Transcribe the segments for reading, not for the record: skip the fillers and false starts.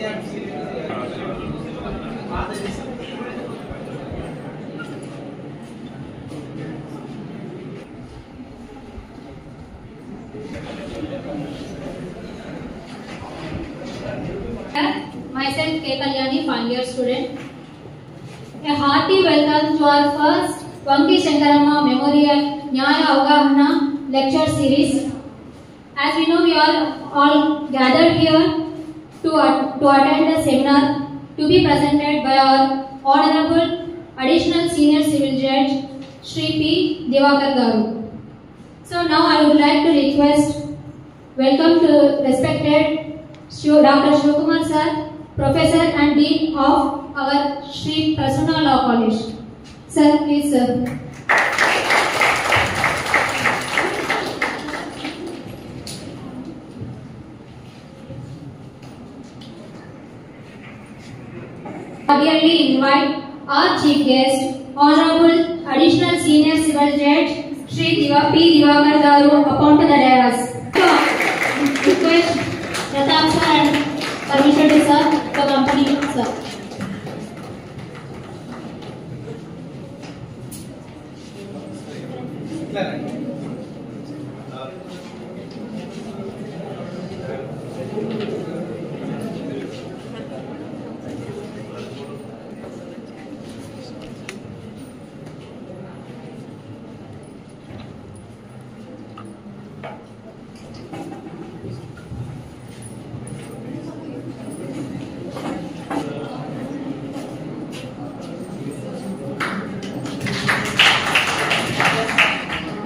Myself K. Kalyani, final year student. A hearty welcome to our first Vanki Shankarama Memorial Nyaya Avagahana lecture series. As we know, we are all gathered here to attend the seminar to be presented by our Honorable Additional Senior Civil Judge Shri P. Divakar Garu. So now I would like to request, welcome to respected Dr. Shivakumar Sir, Professor and Dean of our Sri Prasanna Law College. Sir, please sir. Cordially invite our chief guest, Honorable Additional Senior Civil Judge Shri P. Divakar Garu upon to the dais. Request Pratap sir and permission sir, the company sir.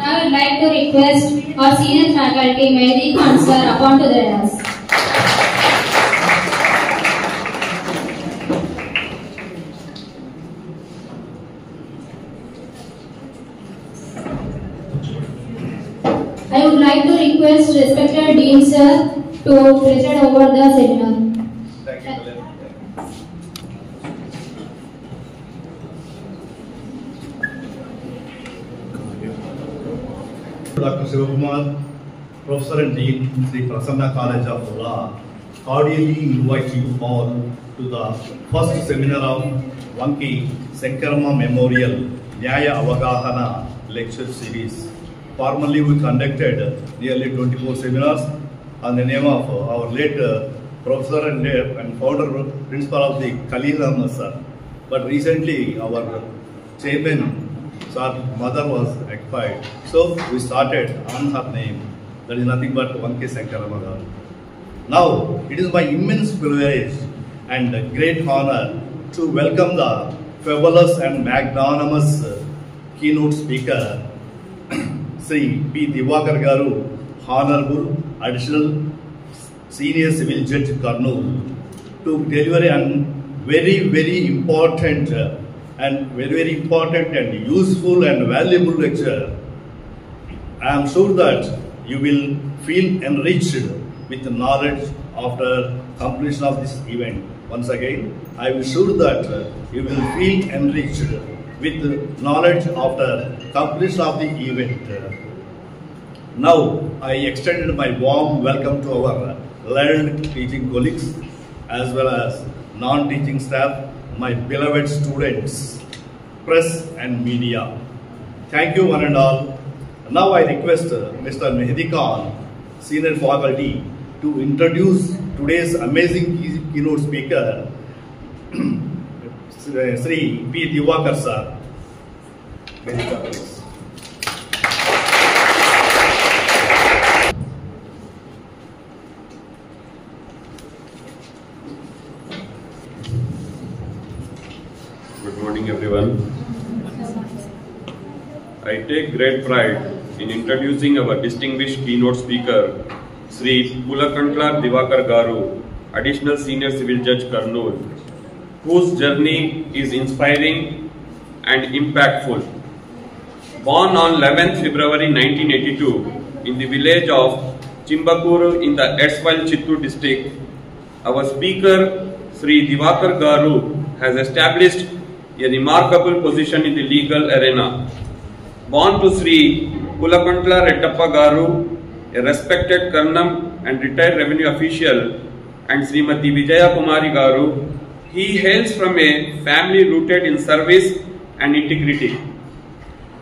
I would like to request our senior faculty Mehdi Khan sir upon to the dais. I would like to request respected Dean sir to preside over the seminar. Thank you. Dr. Shivakumar, Professor and Dean, Sri Prasanna College of Law, cordially invite you all to the first seminar of Vanki Shankarama Memorial Nyaya Avagahana lecture series. Formerly, we conducted nearly 24 seminars on the name of our late Professor and founder principal of the Khalil Ahmed sir. But recently, our chairman, sir, mother was expired, so we started on her name. That is nothing but Vanki Shankarama Garu. Now, it is my immense privilege and great honor to welcome the fabulous and magnanimous keynote speaker, Sri P. Divakar Garu, Honorable Additional Senior Civil Judge Kurnool, to deliver a very important and useful and valuable lecture. I am sure that you will feel enriched with knowledge after completion of this event. Once again, I am sure that you will feel enriched with knowledge after completion of the event. Now, I extended my warm welcome to our learned teaching colleagues as well as non-teaching staff, my beloved students, press and media. Thank you one and all. Now I request Mr. Mehdi Khan, senior faculty, to introduce today's amazing keynote speaker, Sri P. Divakar sir. Mehdi Khan, please. Good morning everyone. I take great pride in introducing our distinguished keynote speaker, Sri Pulakantla Divakar Garu, Additional Senior Civil Judge Kurnool, whose journey is inspiring and impactful. Born on 11th February 1982 in the village of Chimbakuru in the erstwhile Chittoor district, our speaker Sri Divakar Garu has established a remarkable position in the legal arena. Born to Sri Pulakantla Reddappa Garu, a respected Karnam and retired revenue official, and Srimati Vijaya Kumari Garu, he hails from a family rooted in service and integrity.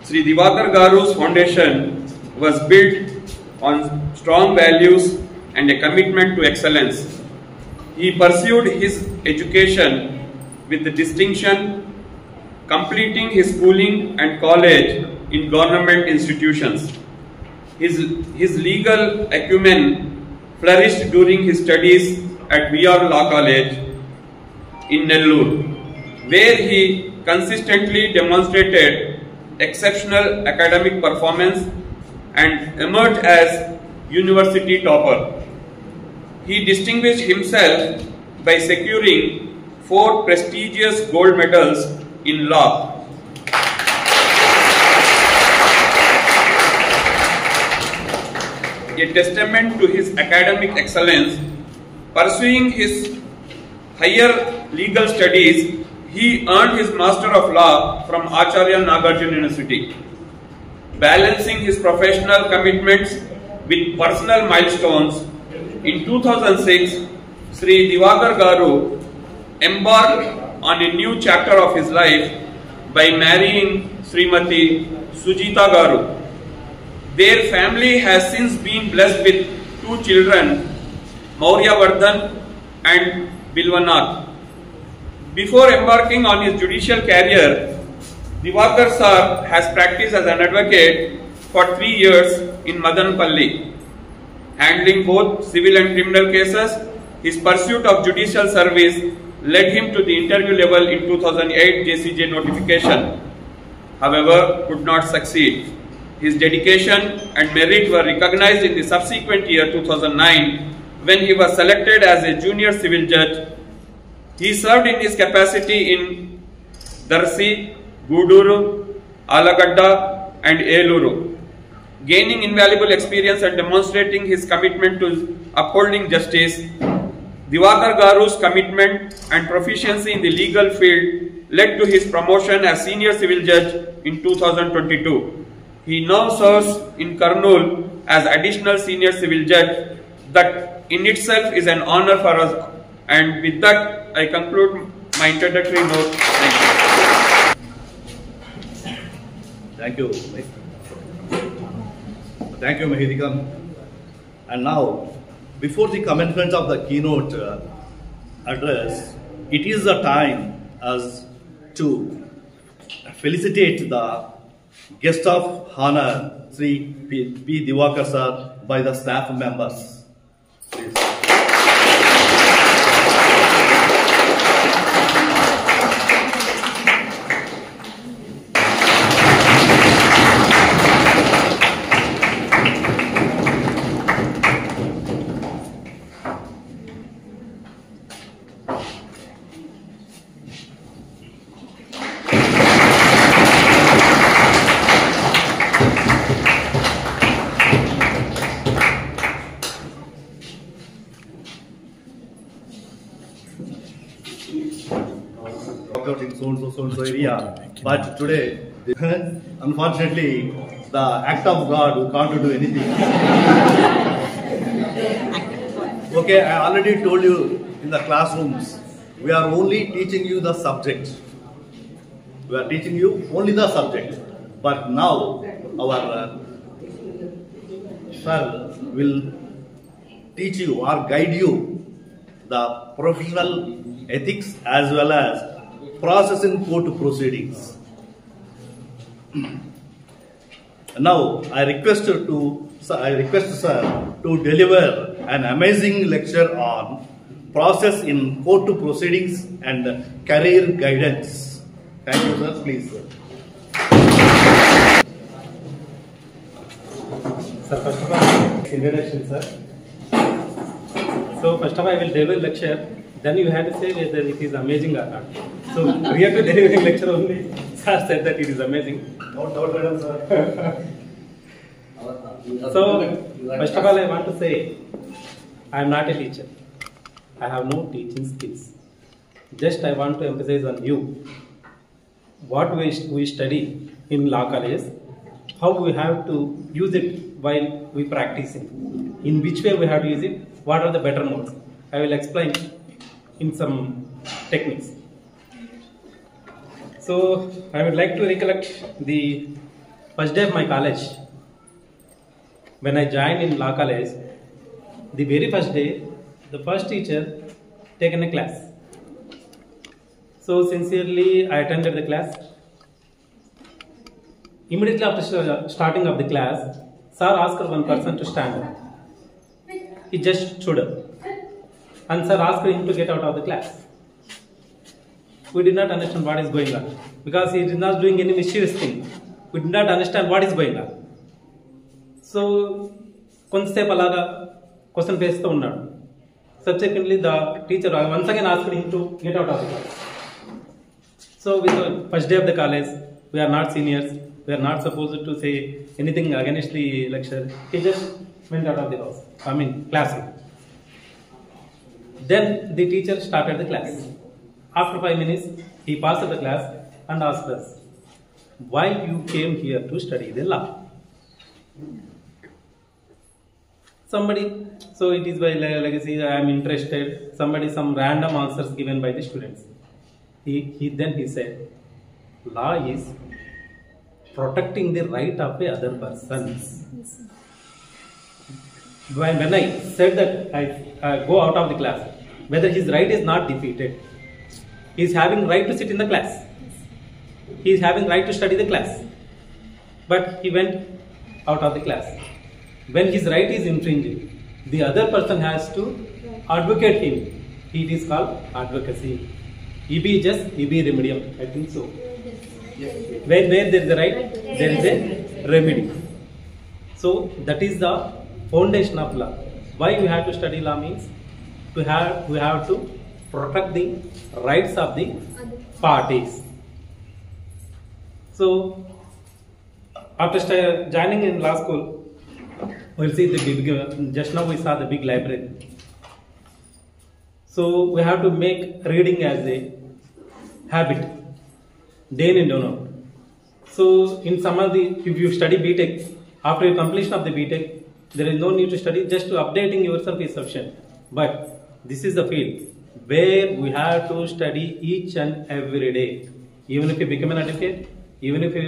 Sri Divakar Garu's foundation was built on strong values and a commitment to excellence. He pursued his education with distinction, completing his schooling and college in government institutions. His legal acumen flourished during his studies at VR Law College in Nellore, where he consistently demonstrated exceptional academic performance and emerged as university topper. He distinguished himself by securing 4 prestigious gold medals in law. A testament to his academic excellence, pursuing his higher legal studies, he earned his Master of Law from Acharya Nagarjuna University. Balancing his professional commitments with personal milestones, in 2006, Sri Divakar Garu embarked on a new chapter of his life by marrying Srimati Sujita Garu. Their family has since been blessed with 2 children, Maurya Vardhan and Bilwanath. Before embarking on his judicial career, Divakar Sir has practiced as an advocate for 3 years in Madanpalli. Handling both civil and criminal cases, his pursuit of judicial service led him to the interview level in 2008 JCJ notification. However, could not succeed. His dedication and merit were recognized in the subsequent year 2009 when he was selected as a junior civil judge. He served in his capacity in Darsi, Guduru, Alagadda and Eluru, gaining invaluable experience and demonstrating his commitment to upholding justice. Divakar Garu's commitment and proficiency in the legal field led to his promotion as senior civil judge in 2022. He now serves in Kurnool as additional senior civil judge. That in itself is an honor for us. And with that, I conclude my introductory note. Thank you. Thank you, Mahidika. And now, before the commencement of the keynote address, it is the time as to felicitate the guest of honor, Sri P. Divakar Sir, by the staff members. Please. In so area, but today, unfortunately, the act of God, we can't do anything. Okay, I already told you in the classrooms, we are only teaching you the subject. We are teaching you only the subject. But now, our sir will teach you or guide you the professional ethics as well as process in court proceedings. Now, I request sir to deliver an amazing lecture on process in court proceedings and career guidance. Thank you, sir. Please, sir. Sir, first of all, introduction, sir. So, first of all, I will deliver lecture. Then you have to say whether it is amazing or not. So, we have to deliver lecture only. Sir said that it is amazing. No doubt, madam, sir. So, first of all, I want to say, I am not a teacher. I have no teaching skills. Just I want to emphasize on you what we study in law college, how we have to use it while we practicing, in which way we have to use it, what are the better modes. I will explain in some techniques. So I would like to recollect the first day of my college. When I joined in law college, the very first day, the first teacher taken a class. So sincerely, I attended the class. Immediately after starting of the class, sir asked one person to stand up. He just stood up. And sir asked him to get out of the class. We did not understand what is going on. Because he is not doing any mischievous thing. We did not understand what is going on. So, కొంతసేపు అలాగా question వేస్తూ ఉన్నాడు. Subsequently, the teacher once again asked him to get out of the class. So, with the first day of the college, we are not seniors. We are not supposed to say anything against the lecturer. He just went out of the house. Classroom. Then the teacher started the class. After 5 minutes, he passed the class and asked us, why you came here to study the law? Somebody, so it is by legacy, I am interested. Somebody, some random answers given by the students. Then he said, law is protecting the right of the other persons. When I said that I go out of the class, whether his right is not defeated, he is having right to sit in the class. He is having right to study the class. But he went out of the class. When his right is infringed, the other person has to advocate him. It is called advocacy. EB just EB remedium. I think so. Where there is a right, there is a remedy. So that is the foundation of law. Why we have to study law means we have to protect the rights of the parties. So after joining in law school, we'll see the big, just now we saw the big library. So we have to make reading as a habit, day in and day out. So in some of the, if you study BTech, after your completion of the BTech, there is no need to study, just to updating yourself is sufficient. But this is the field where we have to study each and every day. Even if you become an advocate, even if you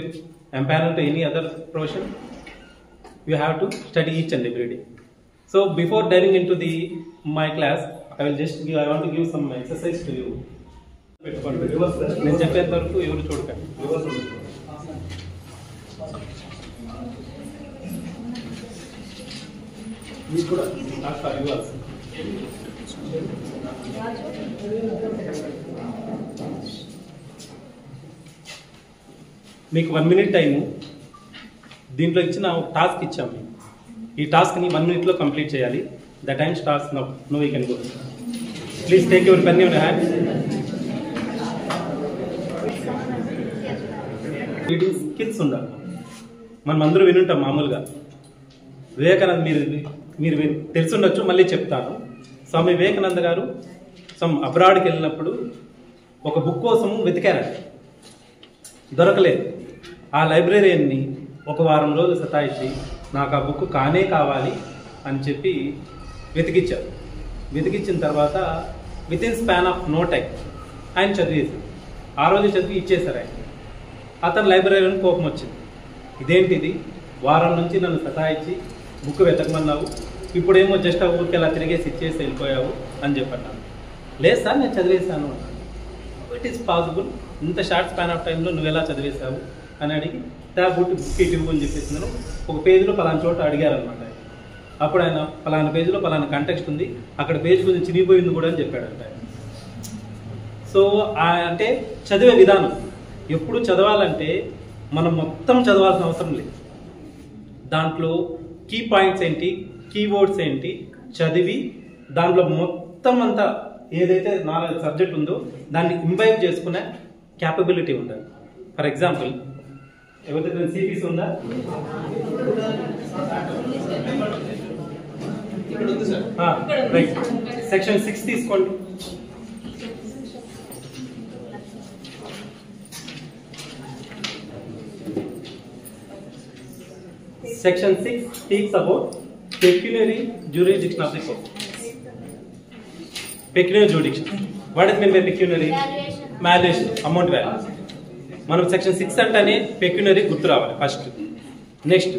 empanel to any other profession, you have to study each and every day. So before diving into my class, I want to give some exercise to you. నేను చెప్పేంత వరకు ఎవరు చూడకండి. మీకు 1 minute time, దీంట్లో ఇచ్చిన task ఇచ్చాము. ఈ టాస్క్ని 1 minute లో కంప్లీట్ చేయాలి. The time starts now. No you can go. Please take your pen in hand. Reading skills ఉండాలి. మనం అందరూ వినుంటాం మామూలుగా. వివేకానంద మీరు తెలుసుండొచ్చు, మళ్ళీ చెప్తాను. స్వామి వివేకానంద గారు సమ్ అబ్రాడ్కి వెళ్ళినప్పుడు ఒక బుక్ కోసము వెతికారండి, దొరకలేదు. ఆ లైబ్రరీని ఒక వారం రోజులు సతాయించి నాకు ఆ బుక్ కావాలి అని చెప్పి వెతికిచ్చారు. వెతికిచ్చిన తర్వాత with in span of no time ఆయన చదివేశారు. ఆ రోజు చదివి ఇచ్చేశారు ఆయన. అతను లైబ్రరీని కోపం వచ్చింది, ఇదేంటిది, వారం నుంచి నన్ను సతాయించి బుక్ వెతకమన్నావు, ఇప్పుడేమో జస్ట్ ఆ ఊరికి ఎలా తిరిగేసి ఇచ్చేసి వెళ్ళిపోయావు అని చెప్పన్నాను. లేదు సార్, నేను చదివేశాను అన్నాను. ఇట్ ఈస్ పాసిబుల్, ఇంత షార్ట్ స్పాన్ ఆఫ్ టైంలో నువ్వు ఎలా చదివేశావు అని అడిగి బుక్ ఇవ్వు అని చెప్పేసి ఒక పేజీలో పలానా చోట అడిగారనమాట. అప్పుడు ఆయన పలానా పేజీలో పలానా కంటెక్స్ట్ ఉంది, అక్కడ పేజీ కొంచెం చిరిగిపోయింది కూడా అని చెప్పాడంట. సో అంటే చదివే విధానం, ఎప్పుడు చదవాలంటే మనం మొత్తం చదవాల్సిన అవసరం లేదు. దాంట్లో కీ పాయింట్స్ ఏంటి, కీవర్డ్స్ ఏంటి చదివి దాంట్లో మొత్తం అంతా ఏదైతే నాలెడ్జ్ సబ్జెక్ట్ ఉందో దాన్ని ఇంబైబ్ చేసుకునే క్యాపబిలిటీ ఉండాలి. ఫర్ ఎగ్జాంపుల్, ఎవరిదైనా సిపిసి ఉందా? రైట్, సెక్షన్ 6 తీసుకోండి. Section 6 speaks about peculiar jurisdiction of the court. Pecuniary jurisdiction. What is meant by pecuniary? Valuation, amount value. మనం సెక్షన్ 6 అంటేనే పెక్యునరీ గుర్తు రావాలి ఫస్ట్. నెక్స్ట్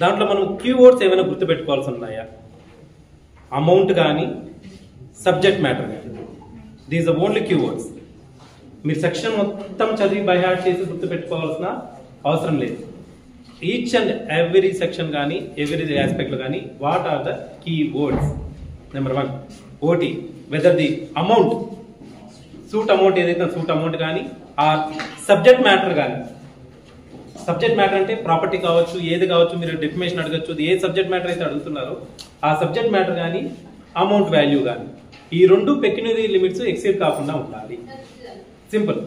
దాంట్లో మనం కీవర్డ్స్ ఏమైనా గుర్తుపెట్టుకోవాల్సి ఉన్నాయా? అమౌంట్ కానీ సబ్జెక్ట్ మ్యాటర్ కానీ, దీస్ ఆర్ ఓన్లీ కీవర్డ్స్. మీరు సెక్షన్ మొత్తం చదివి బై హార్ట్ చేసి గుర్తుపెట్టుకోవాల్సిన అవసరం లేదు. ఈచ్ అండ్ ఎవ్రీ సెక్షన్ కానీ ఎవ్రీ ఆస్పెక్ట్లో కానీ what are the keywords? Number 1 ఓటీ, whether the amount, suit amount ఏదైతే సూట్ అమౌంట్ కానీ ఆర్ సబ్జెక్ట్ మ్యాటర్ కానీ. సబ్జెక్ట్ మ్యాటర్ అంటే ప్రాపర్టీ కావచ్చు, ఏది కావచ్చు, మీరు డెఫినేషన్ అడగచ్చు, ఏ సబ్జెక్ట్ మ్యాటర్ అయితే అడుగుతున్నారో ఆ సబ్జెక్ట్ మ్యాటర్ కానీ అమౌంట్ వాల్యూ కానీ, ఈ రెండు పెక్యునరీ లిమిట్స్ ఎక్సీడ్ కాకుండా ఉండాలి. సింపుల్.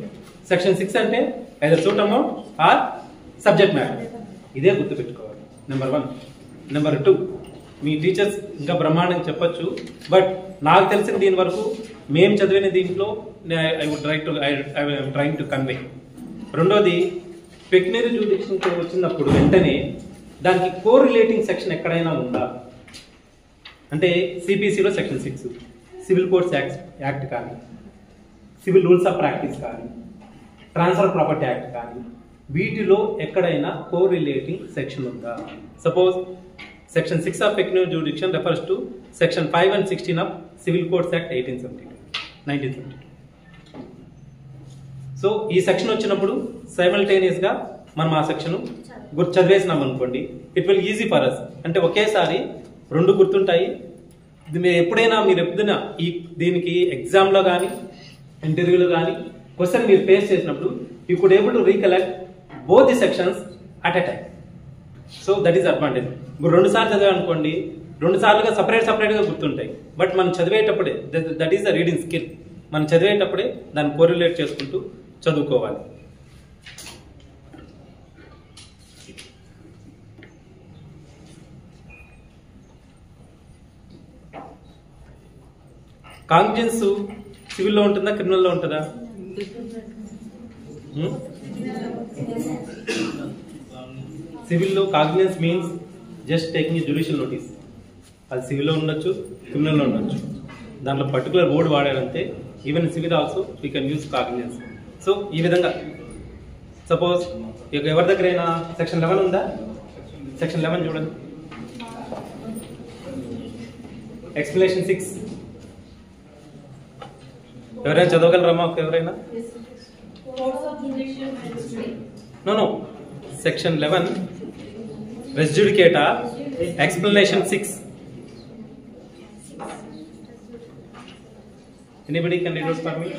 సెక్షన్ 6 అంటే either suit amount are subject matter. ఇదే గుర్తుపెట్టుకోవాలి. నెంబర్ 1. నెంబర్ 2, మీ టీచర్స్ ఇంకా బ్రహ్మాండంగా చెప్పొచ్చు, బట్ నాకు తెలిసిన దీని వరకు మేము చదివిన దీంట్లో ఐ ట్రైంగ్ టు కన్వే. రెండోది, పెక్యునరీ జ్యూరిడిక్షన్ వచ్చినప్పుడు వెంటనే దానికి కోరిలేటింగ్ సెక్షన్ ఎక్కడైనా ఉందా అంటే సిపిసిలో సెక్షన్ 6, సివిల్ కోడ్స్ యాక్ట్ కానీ, సివిల్ రూల్స్ ఆఫ్ ప్రాక్టీస్ కానీ, ట్రాన్స్ఫర్ ప్రాపర్టీ యాక్ట్ కానీ, వీటిలో ఎక్కడైనా కోరిలేటింగ్ సెక్షన్ ఉందా? Suppose section 6 of pecuniary jurisdiction refers to section 5 and 16 of civil codes act 1972. So ఈ సెక్షన్ వచ్చినప్పుడు సైమల్టేనియస్ గా మనం ఆ సెక్షన్ చదివేసినాం అనుకోండి, it will easy for us. అంటే ఒకేసారి రెండు గుర్తుంటాయి. ఎప్పుడైనా దీనికి ఎగ్జామ్లో కానీ ఇంటర్వ్యూలో కానీ క్వశ్చన్ మీరు ఫేస్ చేసినప్పుడు you could able to recollect both the sections at a time. So that is advantage. ఇప్పుడు 2 సార్లు చదివానుకోండి, 2 సార్లుగా సపరేట్గా గుర్తుంటాయి. బట్ మనం చదివేటప్పుడే that is the reading skill. మనం చదివేటప్పుడే దాన్ని కోరిలేట్ చేసుకుంటూ చదువుకోవాలి. కాంగ్నిజెన్స్ సివిల్లో ఉంటుందా, క్రిమినల్లో ఉంటుందా? సివిల్లో cognizance means just taking a judicial notice. అది సివిల్లో ఉండొచ్చు, క్రిమినల్లో ఉండొచ్చు. దాంట్లో పర్టికులర్ వర్డ్ వాడారంటే even civil also we can use cognizance. So ఈ విధంగా సపోజ్ ఎవరి దగ్గరైనా సెక్షన్ 11 ఉందా? సెక్షన్ 11 చూడండి. ఎక్స్ప్లెనేషన్ 6 ఎవరైనా చదవగలరమ్మా? ఎవరైనా? No section 11 res judicata explanation 6. Anybody can read it for me?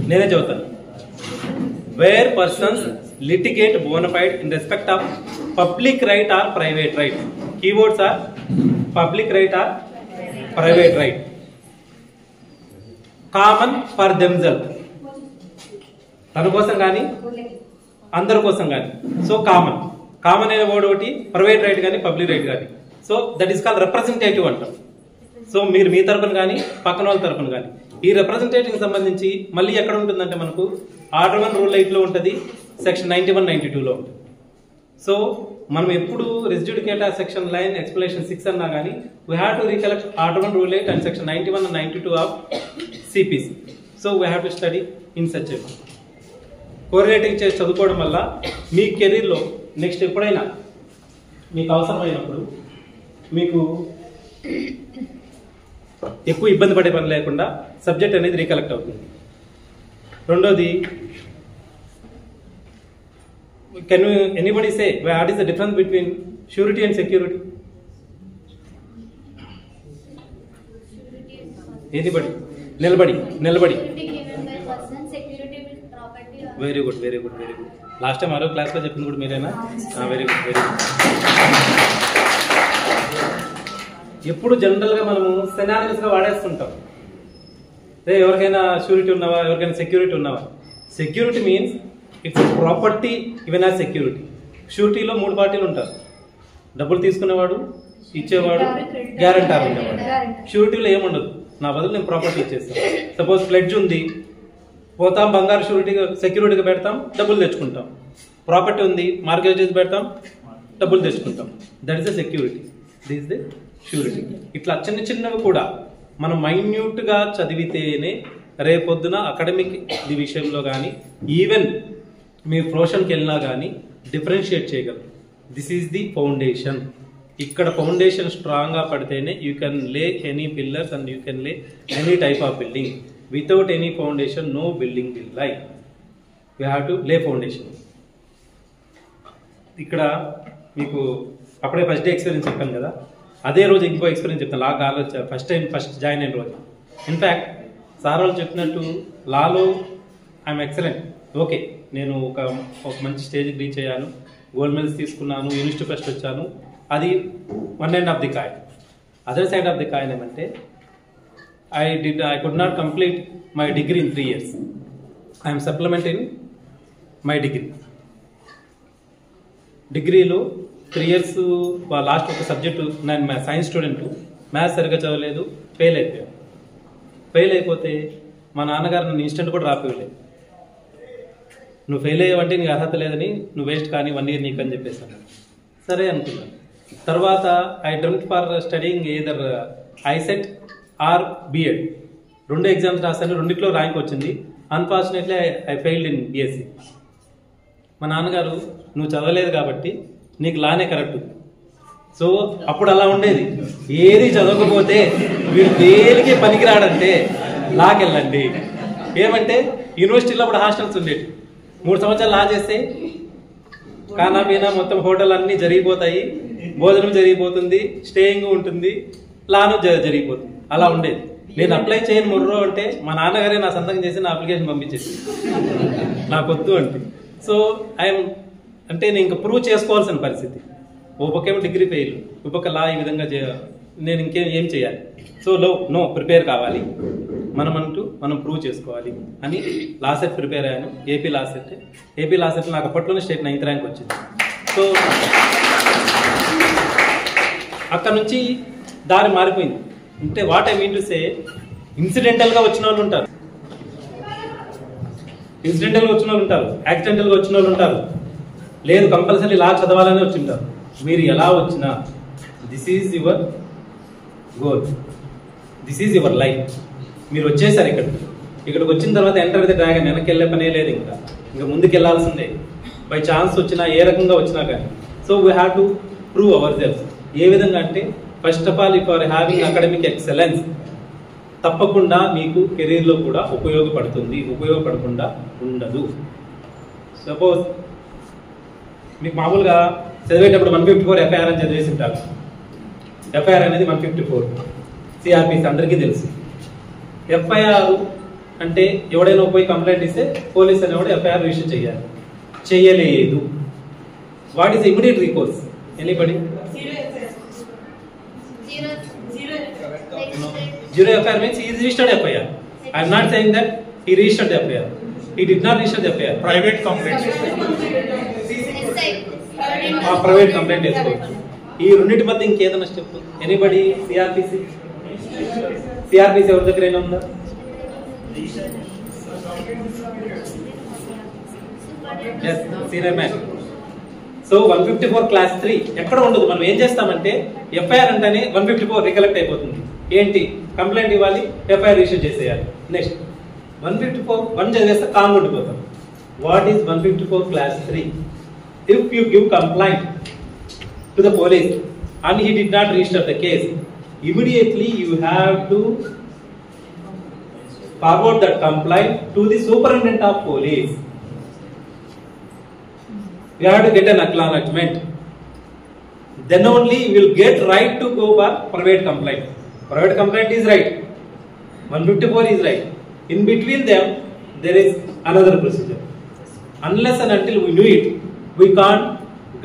నేనే చదువుతాను. Where persons litigate bona fide in respect of public right or private right. Keywords are public right or private right. Common for themselves. తన కోసం కానీ అందరి కోసం కానీ. So common అనే word ఒకటి, ప్రైవేట్ రైట్ కానీ పబ్లిక్ రైట్ కానీ. So that is called representative అంటాం. సో మీరు మీ తరపున కానీ పక్కన వాళ్ళ తరపున కానీ. ఈ రిప్రజెంటేటివ్ సంబంధించి మళ్ళీ ఎక్కడ ఉంటుందంటే మనకు ఆర్డర్ 1 రూల్ 8లో ఉంటుంది, సెక్షన్ 91, 92లో ఉంటుంది. సో మనం ఎప్పుడు రెస్ జుడికేటా సెక్షన్ లైన్ ఎక్స్ప్లెనేషన్ 6 అన్నా కానీ we have to recollect order 1 rule 8 and section 91 and 92 of CPC. So we have to study in such a correlating చేసి చదువుకోవడం వల్ల మీ కెరీర్లో నెక్స్ట్ ఎప్పుడైనా మీకు అవసరమైనప్పుడు మీకు ఎక్కువ ఇబ్బంది పడే పని లేకుండా సబ్జెక్ట్ అనేది రీకలెక్ట్ అవుతుంది. రెండోది, can anybody say what is the difference between surety and security? Anybody? నిలబడి. Very good. లాస్ట్ టైం మరో క్లాస్లో చెప్పింది కూడా మీరేనా? Very good. ఎప్పుడు జనరల్గా మనము సినానిమస్గా వాడేస్తుంటాం. ఎవరికైనా షూరిటీ ఉన్నావా, ఎవరికైనా సెక్యూరిటీ ఉన్నావా? Security means it's property even as security. షూరిటీలో 3 పార్టీలు ఉంటారు, డబ్బులు తీసుకునేవాడు, ఇచ్చేవాడు, గ్యారంటర్ ఉండేవాడు. షూరిటీలో ఏముండదు, నా బదులు నేను ప్రాపర్టీ ఇచ్చేస్తాను. సపోజ్ ప్లెడ్జ్ ఉంది, పోతాం బంగారు షూరిటీగా సెక్యూరిటీగా పెడతాం, డబ్బులు తెచ్చుకుంటాం. ప్రాపర్టీ ఉంది, మార్గేజ్ పెడతాం, డబ్బులు తెచ్చుకుంటాం. That is the security, this is the surety. ఇట్లా చిన్న చిన్నవి కూడా మనం మైన్యూట్గా చదివితేనే రేపొద్దున అకాడమిక్ విషయంలో కానీ ఈవెన్ మీరు ప్రొఫెషన్కి వెళ్ళినా కానీ డిఫరెన్షియేట్ చేయగలరు. This is the foundation. ఇక్కడ ఫౌండేషన్ స్ట్రాంగ్గా పడితేనే you can lay any pillars and you can lay any type of building. Without any foundation no building will lie. We have to lay foundation. ఇక్కడ మీకు అప్పుడే first day experience చెప్పాను కదా, అదే రోజు ఇంకో ఎక్స్పీరియన్స్ చెప్తాను. లా కాలేజ్ ఫస్ట్ జాయిన్ అయిన రోజు. ఇన్ఫ్యాక్ట్ సార్ వాళ్ళు చెప్పినట్టు లాలో ఐఎమ్ ఎక్సలెంట్, ఓకే, నేను ఒక మంచి స్టేజ్కి రీచ్ అయ్యాను, గోల్డ్ మెడల్స్ తీసుకున్నాను, యూనివర్సిటీ ఫస్ట్ వచ్చాను, అది one end of the coin. Other side of the coin ఏమంటే I could not complete my degree in 3 years. I am supplementing my degree. డిగ్రీలో 3 years లాస్ట్ ఒక సబ్జెక్టు, నేను science student, maths సరిగ్గా చదవలేదు, fail అయిపోయాను. Fail అయిపోతే మా నాన్నగారు నన్ను ఇన్స్టెంట్ కూడా రాపివ్వలేదు. నువ్వు ఫెయిల్ అయ్యావంటే నీకు అర్హత లేదని, నువ్వు వేస్ట్ కానీ 1 year నీకు అని చెప్పేసాను. సరే అనుకున్నాను. తర్వాత I dreamed for studying either ICET or B Ed. 2 exams రాశాను, 2 ర్యాంక్ వచ్చింది. Unfortunately I failed in B Sc. మా నాన్నగారు నువ్వు చదవలేదు కాబట్టి నీకు లానే కరెక్ట్. సో అప్పుడు అలా ఉండేది, ఏది చదవకపోతే వీడు దేనికి పనికిరాడంటే లాకెళ్ళండి. ఏమంటే యూనివర్సిటీలో అప్పుడు హాస్టల్స్ ఉండేవి. 3 సంవత్సరాలు లా చేస్తే ఖానా పీనా మొత్తం హోటల్ అన్నీ జరిగిపోతాయి, భోజనం జరిగిపోతుంది, స్టేయింగ్ ఉంటుంది, లాను జరిగిపోతుంది. అలా ఉండేది. నేను అప్లై చేయని ముర్రో అంటే మా నాన్నగారే నా సంతకం చేసి నా అప్లికేషన్ పంపించేసి నాకు వద్దు అంటే. సో ఐఎమ్ అంటే నేను ఇంకా ప్రూవ్ చేసుకోవాల్సిన పరిస్థితి. ఓ పక్కేమో డిగ్రీ ఫెయిల్, ఓ పక్క లా ఈ విధంగా నేను ఏం చేయాలి? సో నో ప్రిపేర్ కావాలి, మనం ప్రూవ్ చేసుకోవాలి అని లా సెట్ ప్రిపేర్ అయ్యాను. ఏపీ లా సెట్ నాకు అప్పట్లోనే స్టేట్ 9th ర్యాంక్ వచ్చింది. సో అక్కడ నుంచి దారి మారిపోయింది. అంటే what I mean to say, ఇన్సిడెంటల్గా వచ్చిన వాళ్ళు ఉంటారు, యాక్సిడెంటల్గా వచ్చిన వాళ్ళు ఉంటారు, లేదు కంపల్సరీ లా చదవాలని వచ్చి ఉంటారు. మీరు ఎలా వచ్చినా this is your goal, this is your life. మీరు వచ్చేసారు ఇక్కడికి వచ్చిన తర్వాత ఎంటర్ విత్ డ్రాగన్, వెనక్కి వెళ్ళే పనే లేదు, ఇంకా ముందుకు వెళ్ళాల్సిందే. బై ఛాన్స్ వచ్చినా, ఏ రకంగా వచ్చినా కానీ. So we have to prove our self. ఏ విధంగా అంటే, first of all if are having academic excellence, తప్పకుండా మీకు కెరీర్లో కూడా ఉపయోగపడుతుంది, ఉపయోగపడకుండా ఉండదు. సపోజ్ మీకు మామూలుగా చదివేటప్పుడు 154 ఎఫ్ఐఆర్ అని చదివేసి ఉంటారు. ఎఫ్ఐఆర్ అనేది 154 సిఆర్పిసి అందరికీ తెలుసు. ఎఫ్ఐఆర్ అంటే ఎవడైనా పోయి కంప్లైంట్ ఇస్తే పోలీస్ అనేవాడు ఎఫ్ఐఆర్ రిజిస్టర్ చేయాలి. చేయలేదు. What is immediate recourse? Anybody? Zero FIR means he registered FIR. I am not saying that he registered the FIR. He did not register the FIR. Private complaint. Private complaint చేసుకోవచ్చు. ఈ రెండింటి మధ్య ఇంకేదైనా step? Anybody? CrPC ఎవరి దగ్గర అయినా ఉందా? Yes, senior man. So 154 clause 3 ఎక్కడ ఉండదు. మనం ఏం చేస్తామంటే ఎఫ్ఐఆర్ అంటేనే 154 రికలెక్ట్ అయిపోతుంది. ఏంటి? కంప్లైంట్ ఇవ్వాలి, ఎఫ్ఐఆర్ ఇష్యూ చేసేయాలి. నెక్స్ట్ 154 1 చదివేస్తే కామ్ ఉండిపోతాం. What is 154 clause 3? If you give complaint to the police and he did not register the case, immediately you have to forward that complaint to the superintendent of police. You have to get an acknowledgement. Then only you will get right to go for private complaint. Private complaint is right. 154 is right. In between them, there is another procedure. Unless and until we know it, we can't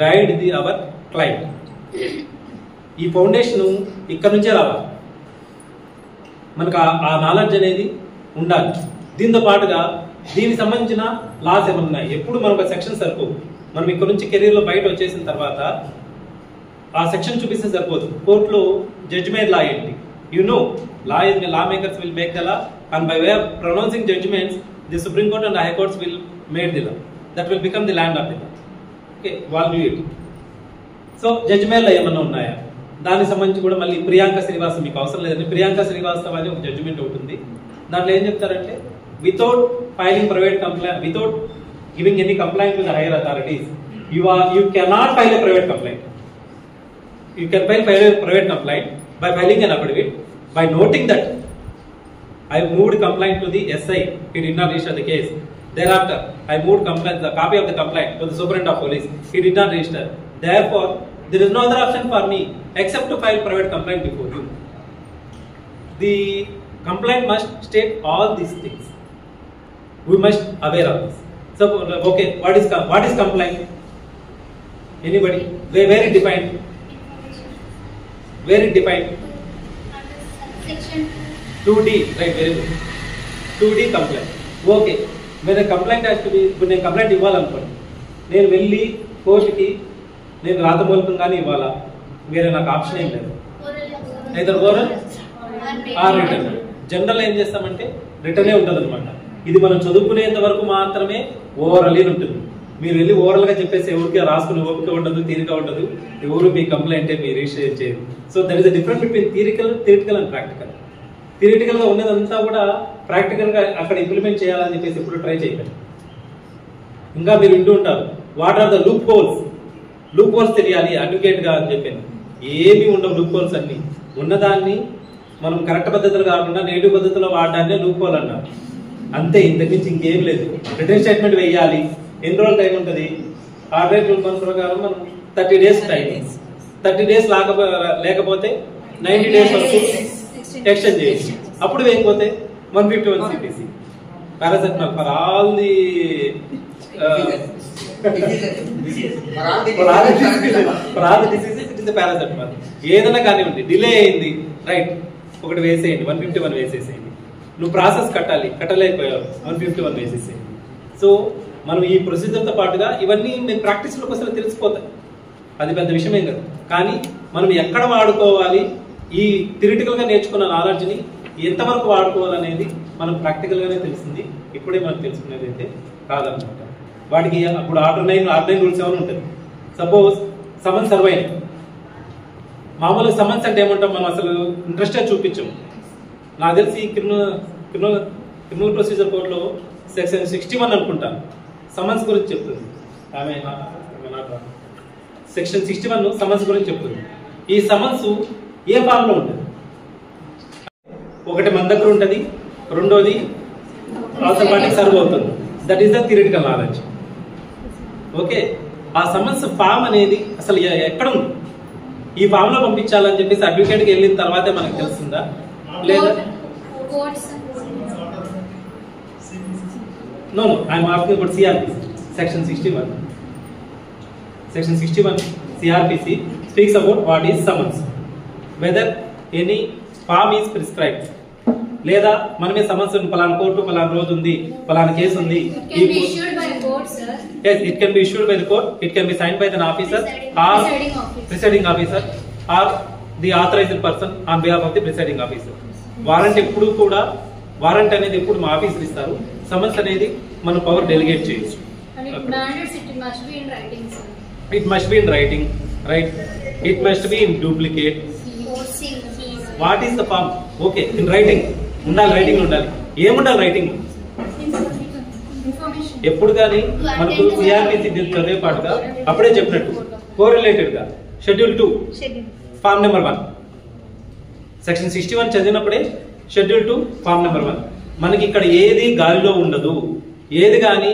guide our client. ఈ foundation ఇక్కడ నుంచే రావాలి. మనకు ఆ knowledge అనేది ఉండాలి. దీంతో పాటుగా దీనికి సంబంధించిన లాస్ ఏమన్నా ఉన్నాయి. ఎప్పుడు మనకు సెక్షన్ సరిపోవు. మనం ఇక్కడ నుంచి కెరీర్లో బయట వచ్చేసిన తర్వాత ఆ సెక్షన్ చూపిస్తే సరిపోదు. కోర్టులో జడ్జిమెంట్ లా ఏంటి? You know law makers will make the law and by way of pronouncing judgements the supreme court and high courts will made the law. That will become the land of the law. Okay, వాళ్ళు knew it. So జడ్జిమెంట్లో ఏమన్నా ఉన్నాయా, దానికి సంబంధించి కూడా మళ్ళీ ప్రియాంక శ్రీవాస్తవ్ మీకు అవసరం లేదండి. ప్రియాంక శ్రీవాస్తవ్ అని ఒక జడ్జిమెంట్ ఉంటుంది. దాంట్లో ఏం చెప్తారంటే without filing private complaint, without giving any complaint to the higher authorities, you cannot file a private complaint. You can file a private complaint by filing an affidavit, by noting that I moved complaint to the SI, he did not register the case. Thereafter, I moved complaint, the copy of the complaint to the superintendent of police, he did not register. Therefore, there is no other option for me except to file private complaint before you. The complaint must state all these things. We must aware of this. So, okay, what is complaint? Anybody? Where it defined? Where it defined? Section 2D, right? Very good. 2D complaint. Okay. When a complaint has to be, when a complaint ఇవ్వాలనుకోండి, నేను వెళ్ళి కోర్టుకి నేను రాతమూలకంగానే ఇవ్వాలా, వేరే నాకు option ఏం లేదు. either oral or written. General ఏం చేస్తామంటే రిటర్నే ఉంటుంది అనమాట. ఇది మనం చదువుకునేంత వరకు మాత్రమే ఓవరాల్ ఉంటుంది. మీరు వెళ్ళి ఓవరాల్ గా చెప్పేసి ఎవరికి రాసుకునే ఓపిక ఉండదు, తీరిక ఉండదు, ఎవరు మీ కంప్లైంట్ మీరు రిజిస్టర్ చేయరు. So that is the difference between theoretical and practical. Theoretical గా ఉన్నదంతా కూడా ప్రాక్టికల్ గా అక్కడ ఇంప్లిమెంట్ చేయాలని చెప్పేసి ఎప్పుడు ట్రై చేయకండి. ఇంకా మీరు వింటూ ఉంటారు, what are the loop holes. Loop holes తెలియాలి అడ్వకేట్ గా అని చెప్పాను. ఏమి ఉండవు లూప్ హోల్స్. అన్ని ఉన్నదాన్ని మనం కరెక్ట్ పద్ధతులు కాకుండా నెగిటివ్ పద్ధతిలో వాడడాన్ని లూప్ హోల్ అన్నారు. అంతే, ఇంతకు మించి ఇంకేం లేదు. రిటర్న్ స్టేట్మెంట్ వేయాలి. ఎన్ని రోజులు టైం ఉంటుంది? ఆర్డర్ రూల్ ప్రకారం మనం 30 days టైం. 30 days లేకపోతే 90 days వరకు ఎక్స్టెండ్ చేయొచ్చు. అప్పుడు వేయకపోతే 151 CPC paracetamol for all the paracetamol. ఏదైనా కానివ్వండి, డిలే అయింది, రైట్, ఒకటి వేసేయండి, 151 వేసేసేయండి. నువ్వు ప్రాసెస్ కట్టలేకపోయావు, 151 వేసేసేయండి. సో మనం ఈ ప్రొసీజర్తో పాటుగా ఇవన్నీ నేను ప్రాక్టీస్లోకి వస్తే తెలిసిపోతాయి. అది పెద్ద విషయమే కదా. కానీ మనం ఎక్కడ వాడుకోవాలి, ఈ థియరిటికల్గా నేర్చుకున్న నాలెడ్జ్ని ఎంతవరకు వాడుకోవాలనేది మనం ప్రాక్టికల్గానే తెలిసింది. ఇప్పుడే మనం తెలుసుకునేది అయితే కాదనమాట. వాటికి అప్పుడు ఆర్డర్ 9 రూల్స్ ఏమైనా ఉంటుంది. సపోజ్ సమన్స్ సర్వ్ అయింది. మామూలుగా సమన్స్ అంటే ఏమంటాం, మనం అసలు ఇంట్రెస్టే చూపించాము. నాకు తెలిసి క్రిమినల్ ప్రొసీజర్ కోడ్లో సెక్షన్ 61 అనుకుంటాను సమన్స్ గురించి చెప్తుంది. సెక్షన్ 61 సమన్స్ గురించి చెప్తుంది. ఈ సమన్స్ ఏ ఫామ్ లో ఉంటుంది? ఒకటి మన దగ్గర ఉంటుంది, రెండోది అవతల పార్టీకి సర్వ్ అవుతుంది. That is the theoretical knowledge. Okay, ఆ సమన్స్ ఫామ్ అనేది అసలు ఎక్కడ ఉంది? ఈ ఫామ్ లో పంపించాలని చెప్పేసి అడ్వకేట్కి వెళ్ళిన తర్వాతే మనకు తెలుస్తుందా లేదా? No, I am asking about CRPC. Section 61. Section 61 CRPC speaks about what is summons. Whether any form is prescribed. లేదా మనమే సమన్స్ పలానా కోర్టు పలానా రోజు ఉంది, పలానా కేసు ఉంది. It can be issued by court, sir. Yes, it can be issued by the court. It can be signed by an officer or presiding officer or the authorized person on behalf of the presiding officer. Warrant ఎప్పుడు కూడా, warrant అనేది ఎప్పుడు మా officer ఇస్తారు. Summons అనేది మన power delegate చేయొచ్చు. It must be in writing, sir. It must be in writing, right? It must be in duplicate. What is the form? Okay, in writing. ఉండాలి, రైటింగ్ ఉండాలి. ఏముండాలి రైటింగ్? ఎప్పుడు కానీ మనకు సిఆర్పిసి చదివే పాటుగా అప్పుడే చెప్పినట్టు కోరిలేటెడ్ గా షెడ్యూల్ 2 ఫార్మ్ నెంబర్ 1 సెక్షన్ 61 చదివినప్పుడే షెడ్యూల్ 2 ఫార్మ్ నెంబర్ 1. మనకి ఇక్కడ ఏది గాలిలో ఉండదు. ఏది కానీ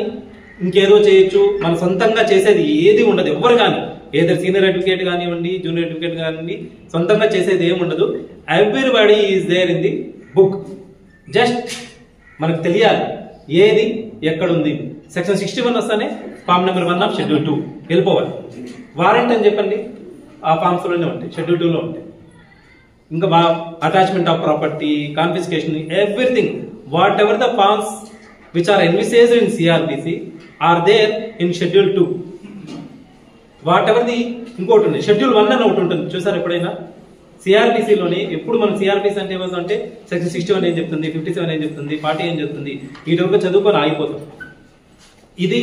ఇంకేదో చేయొచ్చు, మన సొంతంగా చేసేది ఏది ఉండదు. ఎవరు కానీ, ఏదో సీనియర్ అడ్వకేట్ కానివ్వండి, జూనియర్ అడ్వకేట్ కానివ్వండి, సొంతంగా చేసేది ఏమి ఉండదు. Everybody is there in the book. Just మనకు తెలియాలి ఏది ఎక్కడుంది. సెక్షన్ 61 వస్తానే ఫార్మ్ నెంబర్ 1 ఆఫ్ షెడ్యూల్ 2 వెళ్ళిపోవాలి. వారెంట్ అని చెప్పండి, ఆ ఫార్మ్స్ లోనే ఉంటాయి, షెడ్యూల్ 2 లో ఉంటాయి. ఇంకా attachment of property, confiscation, everything, whatever the forms which are envisaged in CRPC are there in schedule 2. whatever the ఇంకోటి ఉంది షెడ్యూల్ 1 అని ఒకటి ఉంటుంది చూసారు ఎప్పుడైనా CRPC లోనే. ఎప్పుడు మనం CRPC అంటే ఏమంటే సెక్షన్ 61 ఏం చెప్తుంది, 57 ఏం చెప్తుంది, 40 ఏం చెప్తుంది, ఈ వరకు చదువుకొని ఆగిపోతాం. ఇది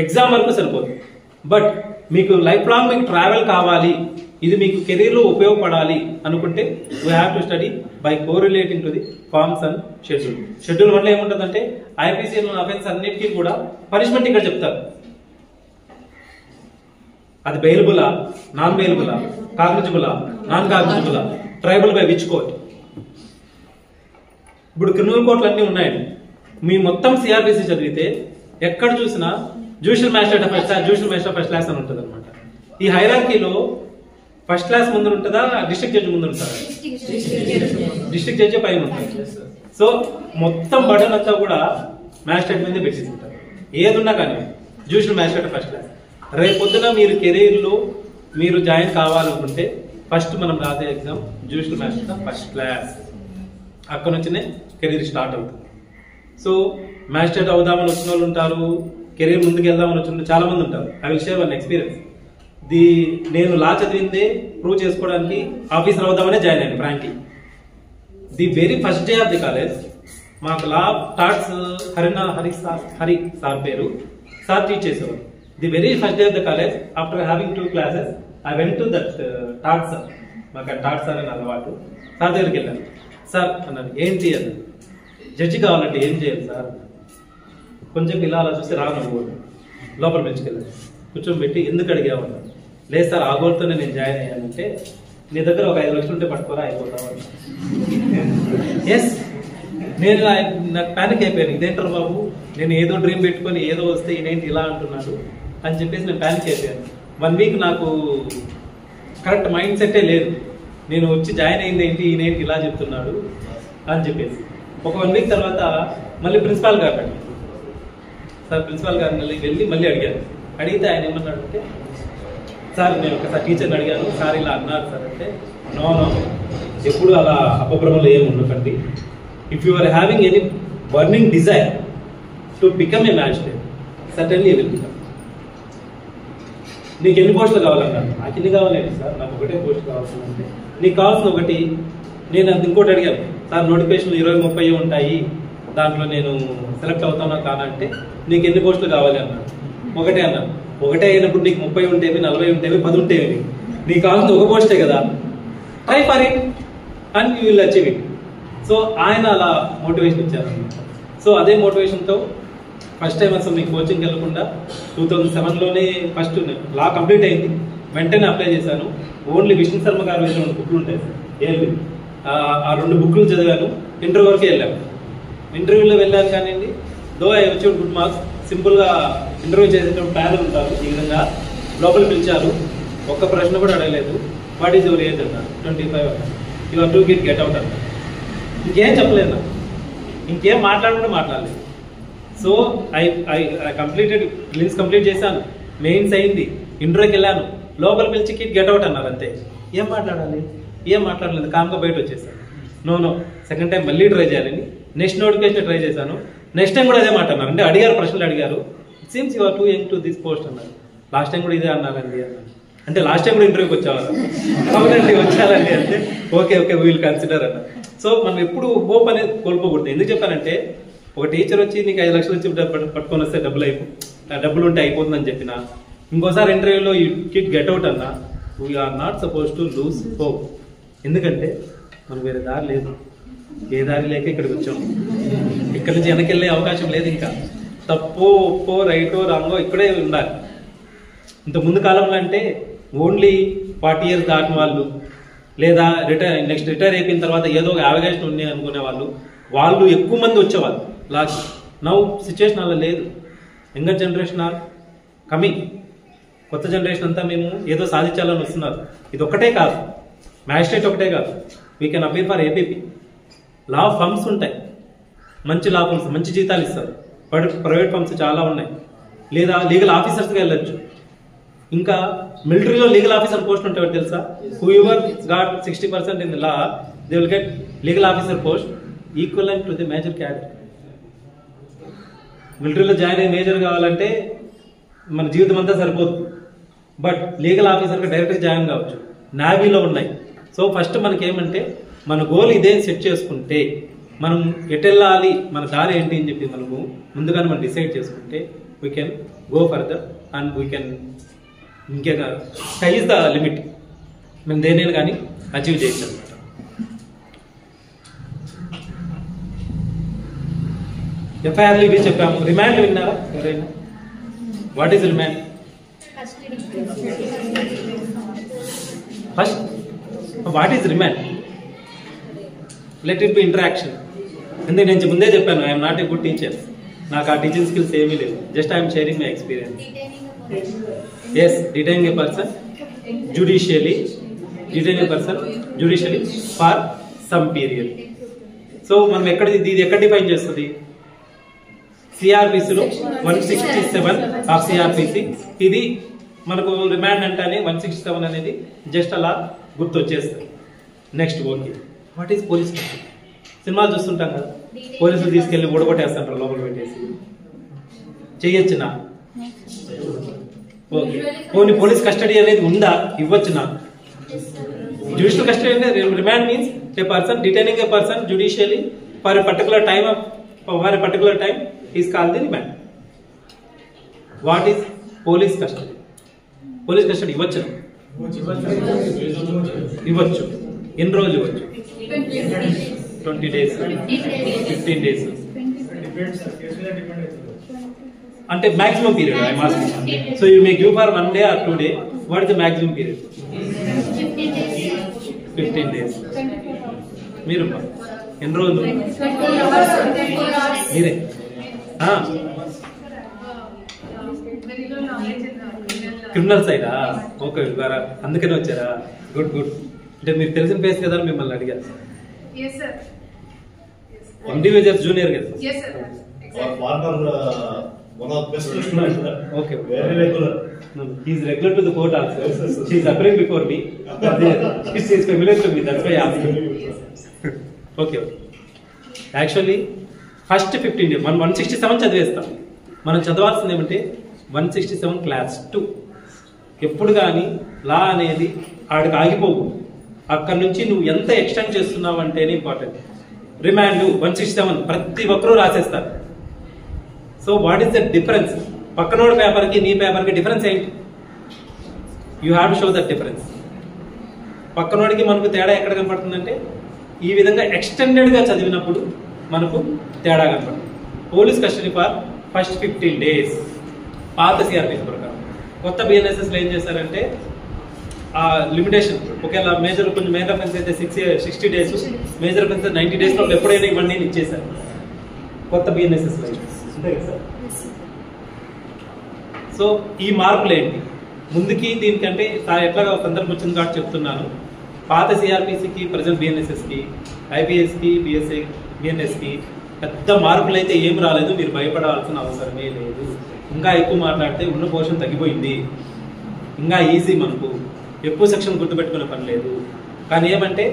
ఎగ్జామ్ వరకు సరిపోతుంది. బట్ మీకు లైఫ్ లాంగ్ మీకు ట్రావెల్ కావాలి, ఇది మీకు కెరీర్లో ఉపయోగపడాలి అనుకుంటే we have to study by correlating to the forms and schedule. Schedule వల్ల ఏముంటుందంటే ఐపీసీలో అఫెన్స్ అన్నిటికీ కూడా పనిష్మెంట్ ఇక్కడ చెప్తారు. అది బెయిలబులా, నాన్ బెయిలబులా, కాగ్నిజబులా, నాన్ కాగ్నిజబులా, ట్రైబల్ బై విచ్ కోర్ట్. ఇప్పుడు క్రిమినల్ కోర్టులు అన్నీ ఉన్నాయండి. మీ మొత్తం సిఆర్పిసి చదివితే ఎక్కడ చూసినా judicial magistrate of first class, judicial magistrate of first class అని ఉంటుంది అనమాట. ఈ హైరార్కీలో ఫస్ట్ క్లాస్ ముందు ఉంటుందా, డిస్ట్రిక్ట్ జడ్జి ముందు ఉంటుందా? డిస్ట్రిక్ట్ జడ్జి పైన ఉంటుంది. సో మొత్తం బటన్ అంతా కూడా మ్యాజిస్ట్రేట్ మీదే పెట్టేసి ఉంటారు. ఏదున్నా కానీ judicial magistrate of first class. రేపు పొద్దున మీరు కెరీర్లో మీరు జాయిన్ కావాలనుకుంటే ఫస్ట్ మనం రాసే exam judicial magistrate of first class. అక్కడ నుంచినే కెరీర్ స్టార్ట్ అవుతుంది. సో మ్యాజిస్ట్రేట్ అవుదామని వచ్చిన వాళ్ళు ఉంటారు, కెరీర్ ముందుకు వెళ్దామని వచ్చిన చాలా మంది ఉంటారు. I will share one experience. నేను లా చదివిందే ప్రూవ్ చేసుకోవడానికి ఆఫీసర్ అవుదామనే జాయిన్ అయ్యాను frankly. The very first day of the college మాకు లా టాట్స్ హరి సార్ పేరు, సార్ టీచ్ చేసేవారు. The very first day of the college after having 2 classes I went to that టాట్ సార్. మాకు టాట్ సార్ అని అలవాటు. సార్ దగ్గరికి వెళ్ళాను. సార్ అన్నారు, ఏంటి అన్నారు. జడ్జి కావాలంటే ఏం చేయాలి సార్? కొంచెం ఇలా అలా చూస్తే రాను లోపల పెంచుకెళ్ళాను. కూర్చోబెట్టి ఎందుకు అడిగామన్నారు. లేదు సార్ ఆ గోల్తోనే నేను జాయిన్ అయ్యానంటే, నీ దగ్గర ఒక 5 లక్షలు ఉంటే పట్టుకోరా అయిపోతామని. ఎస్, నేను నాకు ప్యానిక్ అయిపోయాను. ఇదేంటారు బాబు, నేను ఏదో డ్రీమ్ పెట్టుకొని ఏదో వస్తే ఈయనేంటి ఇలా అంటున్నాడు అని చెప్పేసి నేను ప్యానిక్ అయిపోయాను. 1 week నాకు కరెక్ట్ మైండ్ సెట్టే లేదు. నేను వచ్చి జాయిన్ అయింది ఏంటి, ఈయనేంటి ఇలా చెప్తున్నాడు అని చెప్పేసి. ఒక 1 week తర్వాత మళ్ళీ ప్రిన్సిపాల్ గారు అడిగాను. సార్ ప్రిన్సిపాల్ గారిని వెళ్ళి మళ్ళీ అడిగాను. అడిగితే ఆయన ఏమన్నాడు అంటే, సార్ నేను ఒకసారి టీచర్ని అడిగాను, సార్ ఇలా అన్నారు సార్ అంటే, నో ఎప్పుడు అలా అపభ్రమలో ఏమి ఉండకండి. If you are having any burning desire to become a magistrate certainly will become. నీకు ఎన్ని పోస్టులు కావాలన్నారు. నాకు ఎన్ని కావాలండి సార్, నాకు ఒకటే పోస్ట్ కావాల్సిందంటే, నీకు కావాల్సిన ఒకటి. నేను అది ఇంకోటి అడిగాను, సార్ నోటిఫికేషన్లు 20-30 ఉంటాయి, దాంట్లో నేను సెలెక్ట్ అవుతానా కానంటే నీకు ఎన్ని పోస్టులు కావాలి అన్నాడు. ఒకటే అన్నాను. ఒకటే అయినప్పుడు నీకు 30 ఉంటేవి, 40 ఉంటేవి, 10 ఉంటేవి, నీకు కావాల్సిన ఒక పోస్టే కదా, try for it and you will achieve it. So ఆయన అలా మోటివేషన్ ఇచ్చారన్నమాట. సో అదే మోటివేషన్తో ఫస్ట్ టైం అసలు మీకు కోచింగ్కి వెళ్ళకుండా 2007లోనే ఫస్ట్ లా కంప్లీట్ అయింది. వెంటనే అప్లై చేశాను. ఓన్లీ విష్ణు శర్మ గారు వేసిన 2 బుక్లు ఉంటాయి సార్, ఏఎల్బి. ఆ 2 బుక్లు చదివాను. ఇంటర్వ్యూ వరకే వెళ్ళాను. ఇంటర్వ్యూలో వెళ్ళాను కానివ్వండి, దో ఐ వచ్చి గుడ్ మార్క్స్. సింపుల్గా ఇంటర్వ్యూ చేసేటప్పుడు ప్యానల్ ఉంటారు, ఈ విధంగా లోపల పిలిచారు. ఒక్క ప్రశ్న కూడా అడగలేదు. వాట్ ఈజ్ యువర్ ఏజ్ అన్నారు. 25 అన్నారు. You are to get out అన్నారు. ఇంకేం చెప్పలేదు నాకు, ఇంకేం మాట్లాడలేదు. So I completed, prelims complete చేశాను, మెయిన్స్ అయింది, ఇంటర్వ్యూకి వెళ్ళాను. లోపల పిలిచి గెట్ అవుట్ అన్నారు. అంతే. ఏం మాట్లాడాలి, ఏం మాట్లాడలేదు, కామ్గా బయట వచ్చేసాను. నో సెకండ్ టైం మళ్ళీ ట్రై చేయాలని నెక్స్ట్ నోటిఫికేషన్ ట్రై చేశాను. నెక్స్ట్ టైం కూడా అదే మాట అన్నారు. అంటే అడిగారు, ప్రశ్నలు అడిగారు. It seems you are too young to this post అన్నారు. లాస్ట్ టైం కూడా ఇదే అన్నారండి అన్నారు. అంటే లాస్ట్ టైం కూడా ఇంటర్వ్యూకి వచ్చేవారు. అవునండి వచ్చారండి అంటే ఓకే వీల్ కన్సిడర్ అన్నారు. సో మనం ఎప్పుడు హోప్ అనేది కోల్పోకూడదు. ఎందుకు చెప్పానంటే, ఒక టీచర్ వచ్చి నీకు 5 లక్షలు వచ్చి పట్టుకొని వస్తే డబ్బులు ఉంటే అయిపోతుందని చెప్పిన, ఇంకోసారి ఇంటర్వ్యూలో యూ కిడ్ గెట్ అవుట్ అన్నా, we are not suppose to lose hope. ఎందుకంటే మనకు వేరే దారి లేదు. ఏ దారి లేక ఇక్కడికి వచ్చాం. ఇక్కడ నుంచి వెనకెళ్ళే అవకాశం లేదు. ఇంకా తప్పో ఒప్పో రైటో రాంగో ఇక్కడే ఉండాలి. ఇంత ముందు కాలంలో అంటే ఓన్లీ 40 years దాటిన వాళ్ళు, లేదా నెక్స్ట్ రిటైర్ అయిపోయిన తర్వాత ఏదో ఒక అవకాశం ఉన్నాయి అనుకునే వాళ్ళు ఎక్కువ మంది వచ్చేవాళ్ళు లాస్ట్. నౌ సిచ్యువేషన్ అలా లేదు. Younger generation are coming. కొత్త జనరేషన్ అంతా మేము ఏదో సాధించాలని వస్తున్నారు. ఇది ఒకటే కాదు, మ్యాజిస్ట్రేట్ ఒకటే కాదు, we can appear for APP. Law firms ఉంటాయి, మంచి లా ఫర్మ్స్, మంచి జీతాలు ఇస్తారు. ప్రైవేట్ ఫర్మ్స్ చాలా ఉన్నాయి. లేదా లీగల్ ఆఫీసర్స్గా వెళ్ళొచ్చు. ఇంకా మిలిటరీలో లీగల్ ఆఫీసర్ పోస్ట్ ఉంటాయి తెలుసా. Who ever got 60% in the law, they will get legal officer post equivalent to the major cadre. మిలిటరీలో జాయిన్ అయ్యి మేజర్ కావాలంటే మన జీవితం అంతా సరిపోదు. బట్ లీగల్ ఆఫీసర్గా డైరెక్ట్గా జాయిన్ కావచ్చు. నావీలో ఉన్నాయి. సో ఫస్ట్ మనకేమంటే, మన గోల్ ఇదే సెట్ చేసుకుంటే, మనం ఎటెళ్ళాలి, మన దారి ఏంటి అని చెప్పి మనము ముందుగానే మనం డిసైడ్ చేసుకుంటే, we can go further and we can ఇంకే స్కై ఇస్ ద లిమిట్, మేము దేనైనా కానీ అచీవ్ చేయొచ్చు అనమాట. ఎఫ్ఐఆర్లు ఇవి చెప్పాము. రిమాండ్ విన్నారా ఎవరైనా? What is remand? First what is remand? Let it be interaction. ఎందుకు నేను ముందే చెప్పాను, I'm not a good teacher, నాకు ఆ టీచింగ్ స్కిల్స్ ఏమీ లేవు, just I'm sharing my experience. Yes, detaining a person judicially for some period. So మనం ఇది ఎక్కడ డిఫైన్ చేస్తుంది? సిఆర్పిసిలో 167 ఆఫ్ సిఆర్పిసి. ఇది మనకు రిమాండ్ అంటేనే 167 అనేది జస్ట్ అలా గుర్తొచ్చేస్తుంది. Next okay, what is police custody? సినిమాలు చూస్తుంటాం కదా, పోలీసులు తీసుకెళ్లి ఓడగొట్టేస్తాంటారు లోపల పెట్టేసి. చెయ్యొచ్చునా? ఓకే, పోనీ పోలీస్ కస్టడీ అనేది ఉందా? ఇవ్వచ్చునా? జ్యుడిషియల్ కస్టడీ అనేది remand means a person detaining a person judicially for a particular time is called the remand. What is police custody? Police custody ఇవ్వచ్చు? ఇవ్వచ్చు. ఎన్ని రోజులు ఇవ్వచ్చు? 20 days, 15 days. అంటే maximum period I am asking. So you may give for 1 day or 2 days. What is the maximum period? 15 days. మీరు ఎన్ని రోజులు? మీరే క్రిమినల్ సైడా? ఓకే, అందుకనే వచ్చారా? Good good. అంటే మీరు తెలిసిన ఫేస్ కదా మిమ్మల్ని అడిగారు. ఇండివిజువల్ జూనియర్ కదా? One of the best students. Okay. Very regular. No, he is regular to the court also. She is appearing before me. She is familiar to me. That's why I asked her. Okay. Actually, first 15 days. 167 చదివేస్తాం. మనం చదవాల్సింది ఏమంటే 167 class 2. ఎప్పుడు కానీ లా అనేది ఆడికి ఆగిపోవు. అక్కడి నుంచి నువ్వు ఎంత ఎక్స్టెండ్ చేస్తున్నావు అంటేనే ఇంపార్టెంట్. రిమాండ్ 167 ప్రతి ఒక్కరూ రాసేస్తారు. So what is the difference? పక్కనోడి పేపర్కి నీ పేపర్కి డిఫరెన్స్ ఏంటి? You have to show that difference. పక్కనోడికి మనకు తేడా ఎక్కడ కనపడుతుందంటే ఈ విధంగా ఎక్స్టెండెడ్గా చదివినప్పుడు మనకు తేడా కనపడుతుంది. Police custody for first 15 days పాత సిఆర్పిసి ప్రకారం. కొత్త బిఎన్ఎస్ఎస్లో ఏం చేశారంటే ఆ లిమిటేషన్, ఒకవేళ కొంచెం మేజర్ అఫెన్స్ అయితే 60 days, మేజర్ అఫెన్స్ 90 days లో ఎప్పుడైనా ఇవన్నీ ఇచ్చేసారు కొత్త బిఎన్ఎస్ఎస్లో. సో ఈ మార్పులు ఏంటి? ముందుకి దీనికంటే ఎట్లాగా సందర్భం వచ్చింది కాబట్టి చెప్తున్నాను. పాత సిఆర్పిసికి ప్రజెంట్ బిఎన్ఎస్ఎస్కి, ఐపీఎస్కి, బిఎస్ఏ బిఎన్ఎస్కి పెద్ద మార్పులు అయితే ఏం రాలేదు. మీరు భయపడాల్సిన అవసరమే లేదు. ఇంకా ఎక్కువ మాట్లాడితే ఉన్న పోర్షన్ తగ్గిపోయింది. ఇంకా ఈజీ, మనకు ఎక్కువ సెక్షన్ గుర్తుపెట్టుకునే పని లేదు. కానీ ఏమంటే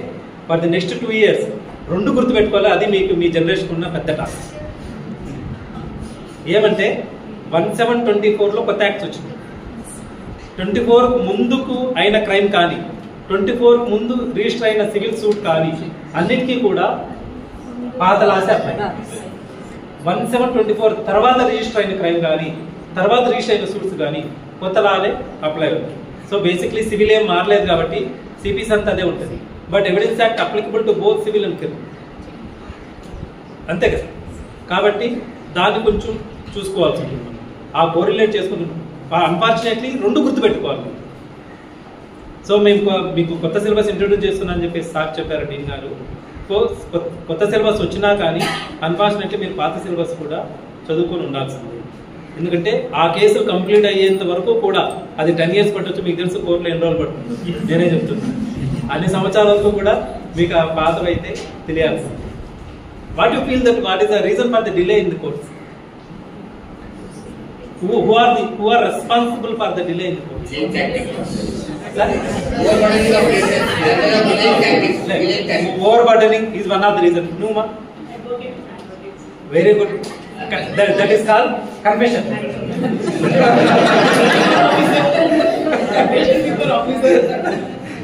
ఫర్ ది నెక్స్ట్ 2 years 2 గుర్తుపెట్టుకోవాలి. అది మీకు మీ జనరేషన్ ఉన్న పెద్ద టాస్క్. ఏమంటే 1724లో కొత్త యాక్ట్స్ వచ్చింది. 24కు ముందుకు అయిన క్రైమ్ కానీ, 24కు ముందు రిజిస్టర్ అయిన సివిల్ సూట్ కానీ అన్నిటికీ కూడా పాత లాసే అప్లై. 1724 తర్వాత రిజిస్టర్ అయిన క్రైమ్ కానీ, తర్వాత రిజిస్టర్ అయిన సూట్స్ కానీ కొత్త లాలే అప్లై అవుతుంది. సో బేసిక్లీ సివిల్ ఏం మారలేదు కాబట్టి సిపిసి అంతా అదే ఉంటుంది. But evidence act applicable to both civil and criminal, అంతే కదా. కాబట్టి దాన్ని కొంచెం చూసుకోవాల్సి ఉంటుంది. ఆ కోరిలేట్ చేసుకుంటున్నాం. అన్ఫార్చునేట్లీ 2 గుర్తుపెట్టుకోవాలి. సో మీకు కొత్త సిలబస్ ఇంట్రొడ్యూస్ చేస్తున్నా అని చెప్పేసి సార్ చెప్పారు డీన్ గారు. సో కొత్త సిలబస్ వచ్చినా కానీ అన్ఫార్చునేట్లీ మీరు పాత సిలబస్ కూడా చదువుకొని ఉండాల్సింది. ఎందుకంటే ఆ కేసులు కంప్లీట్ అయ్యేంత వరకు కూడా అది 10 years పట్టవచ్చు. మీకు తెలుసు కోర్టులో ఎన్ని రోజులు పడుతుంది, నేనే చెప్తున్నాను. అన్ని సంవత్సరాల వరకు కూడా మీకు ఆ పాత్ర అయితే తెలియాల్సింది. What you feel that what is the reason for the delay in the courts? Who are responsible for the delay in the court? Overburdening is one of the reasons. No, ma. Very good. That is called confession.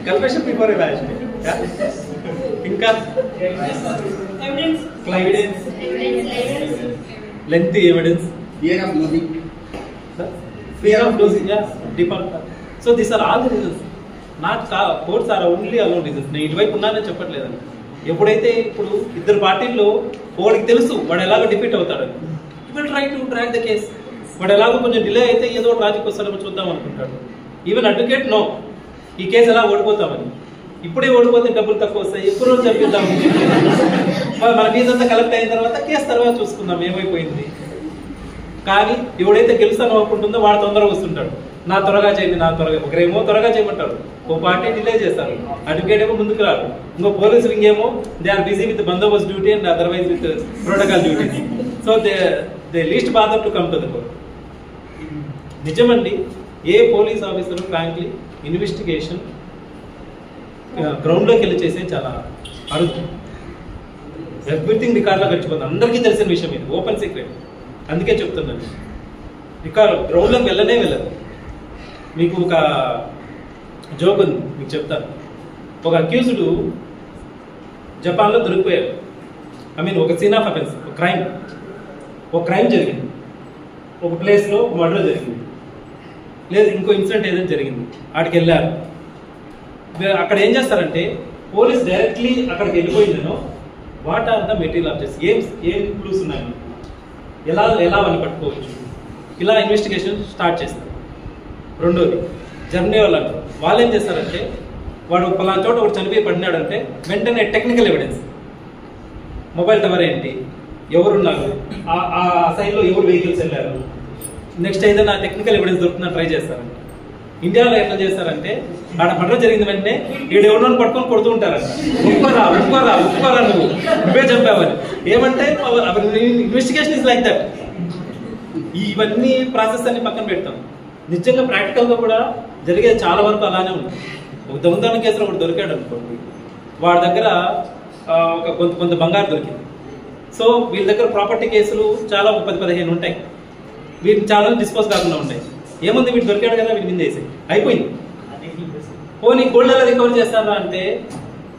Confession before evaluation. Inka evidence. Lengthy evidence. Fear of losing, yeah, default. So these are all the reasons. Not courts are only alone reasons. నేను ఇటువైపు ఉన్నానని చెప్పట్లేదండి. ఎప్పుడైతే ఇప్పుడు ఇద్దరు పార్టీల్లో వాడికి తెలుసు వాడు ఎలాగో డిఫీట్ అవుతాడని, you will try to track the case. వాడు ఎలాగో కొంచెం డిలే అయితే ఏదో రాజుకి వస్తాడేమో చూద్దాం అనుకుంటాడు. ఈవెన్ అడ్వకేట్ నో ఈ కేసు ఎలా ఓడిపోతామని. ఇప్పుడే ఓడిపోతే డబ్బులు తక్కువ వస్తాయి, ఎక్కువ రోజు చంపిద్దాం, మన ఫీజంతా కలెక్ట్ అయిన తర్వాత కేసు తర్వాత చూసుకుందాం ఏమైపోయింది. కానీ ఎవడైతే గెలుస్తాను అనుకుంటుందో వాడు తొందరగా వస్తుంటాడు, నా త్వరగా చేయండి, నా త్వరగా. ఒకరేమో త్వరగా చేయమంటారు, ఓ పార్టీ డిలే చేస్తారు, అడ్వకేట్ ఏమో ముందుకు రారు, ఇంకో పోలీసులు ఇంకేమో they are busy with bandobast duty and otherwise with protocol duty. So they least bother to come to the court. నిజమండి, a police officer frankly investigation గ్రౌండ్లోకి వెళ్ళి చేసే చాలా అరుదు. ఎవ్రీథింగ్ రికార్డులో గడిచిపోతుంది, అందరికీ తెలిసిన విషయం ఇది, ఓపెన్ సీక్రెట్. అందుకే చెప్తున్నాను, రికార్డు గ్రౌండ్లోకి వెళ్ళనే వెళ్ళదు. మీకు ఒక జోక్ ఉంది, మీకు చెప్తాను. ఒక అక్యూజ్డ్ జపాన్లో దొరికిపోయాడు. ఐ మీన్ ఒక సీన్ ఆఫ్ అఫెన్స్, ఒక క్రైమ్ జరిగింది, ఒక ప్లేస్లో మర్డర్ జరిగింది, లేదు ఇంకో ఇన్సిడెంట్ ఏదైనా జరిగింది, అక్కడికి వెళ్ళారు. అక్కడ ఏం చేస్తారంటే పోలీస్ డైరెక్ట్లీ అక్కడికి వెళ్ళిపోయిందనో what are the material objects, ఏం క్లూస్ ఉన్నాయి, ఎలా అని పట్టుకోవచ్చు, ఇలా ఇన్వెస్టిగేషన్ స్టార్ట్ చేస్తారు. రెండోది జర్నీ వాళ్ళు అంటారు, వాళ్ళు ఏం చేస్తారంటే వాడు పలానా చోట ఒకటి చనిపోయి పడినాడంటే వెంటనే టెక్నికల్ ఎవిడెన్స్, మొబైల్ టవర్ ఏంటి, ఎవరున్నారు, ఆ సైడ్లో ఎవరు వెహికల్స్ వెళ్ళారు, నెక్స్ట్ ఏదైనా టెక్నికల్ ఎవిడెన్స్ దొరుకుతుందని ట్రై చేస్తారంట. ఇండియాలో ఎట్లా చేస్తారంటే ఆడ మర్డర్ జరిగింది వెంటనే ఈడు ఎవరినో పట్టుకొని కొడుతూ ఉంటారంట, ఉప్పుకోరా నువ్వే చంపావని. ఏమంటే ఇన్వెస్టిగేషన్ ఇస్ లైక్ దట్. ఇవన్నీ ప్రాసెస్ అన్ని పక్కన పెడతాం. నిజంగా ప్రాక్టికల్గా కూడా జరిగేది చాలా వరకు అలానే ఉంది. ఒక దొంగతనం కేసులో ఒకటి దొరికాడు అనుకోండి, వాడి దగ్గర కొంత బంగారు దొరికింది. సో వీళ్ళ దగ్గర ప్రాపర్టీ కేసులు చాలా 10-15 ఉంటాయి, వీటిని చాలా డిస్పోజ్ కాకుండా ఉంటాయి. ఏముంది, వీడు దొరికాడు కదా వీడి మీద వేసి అయిపోయింది. పోనీ గోల్డ్ ఎలా రికవర్ చేస్తారా అంటే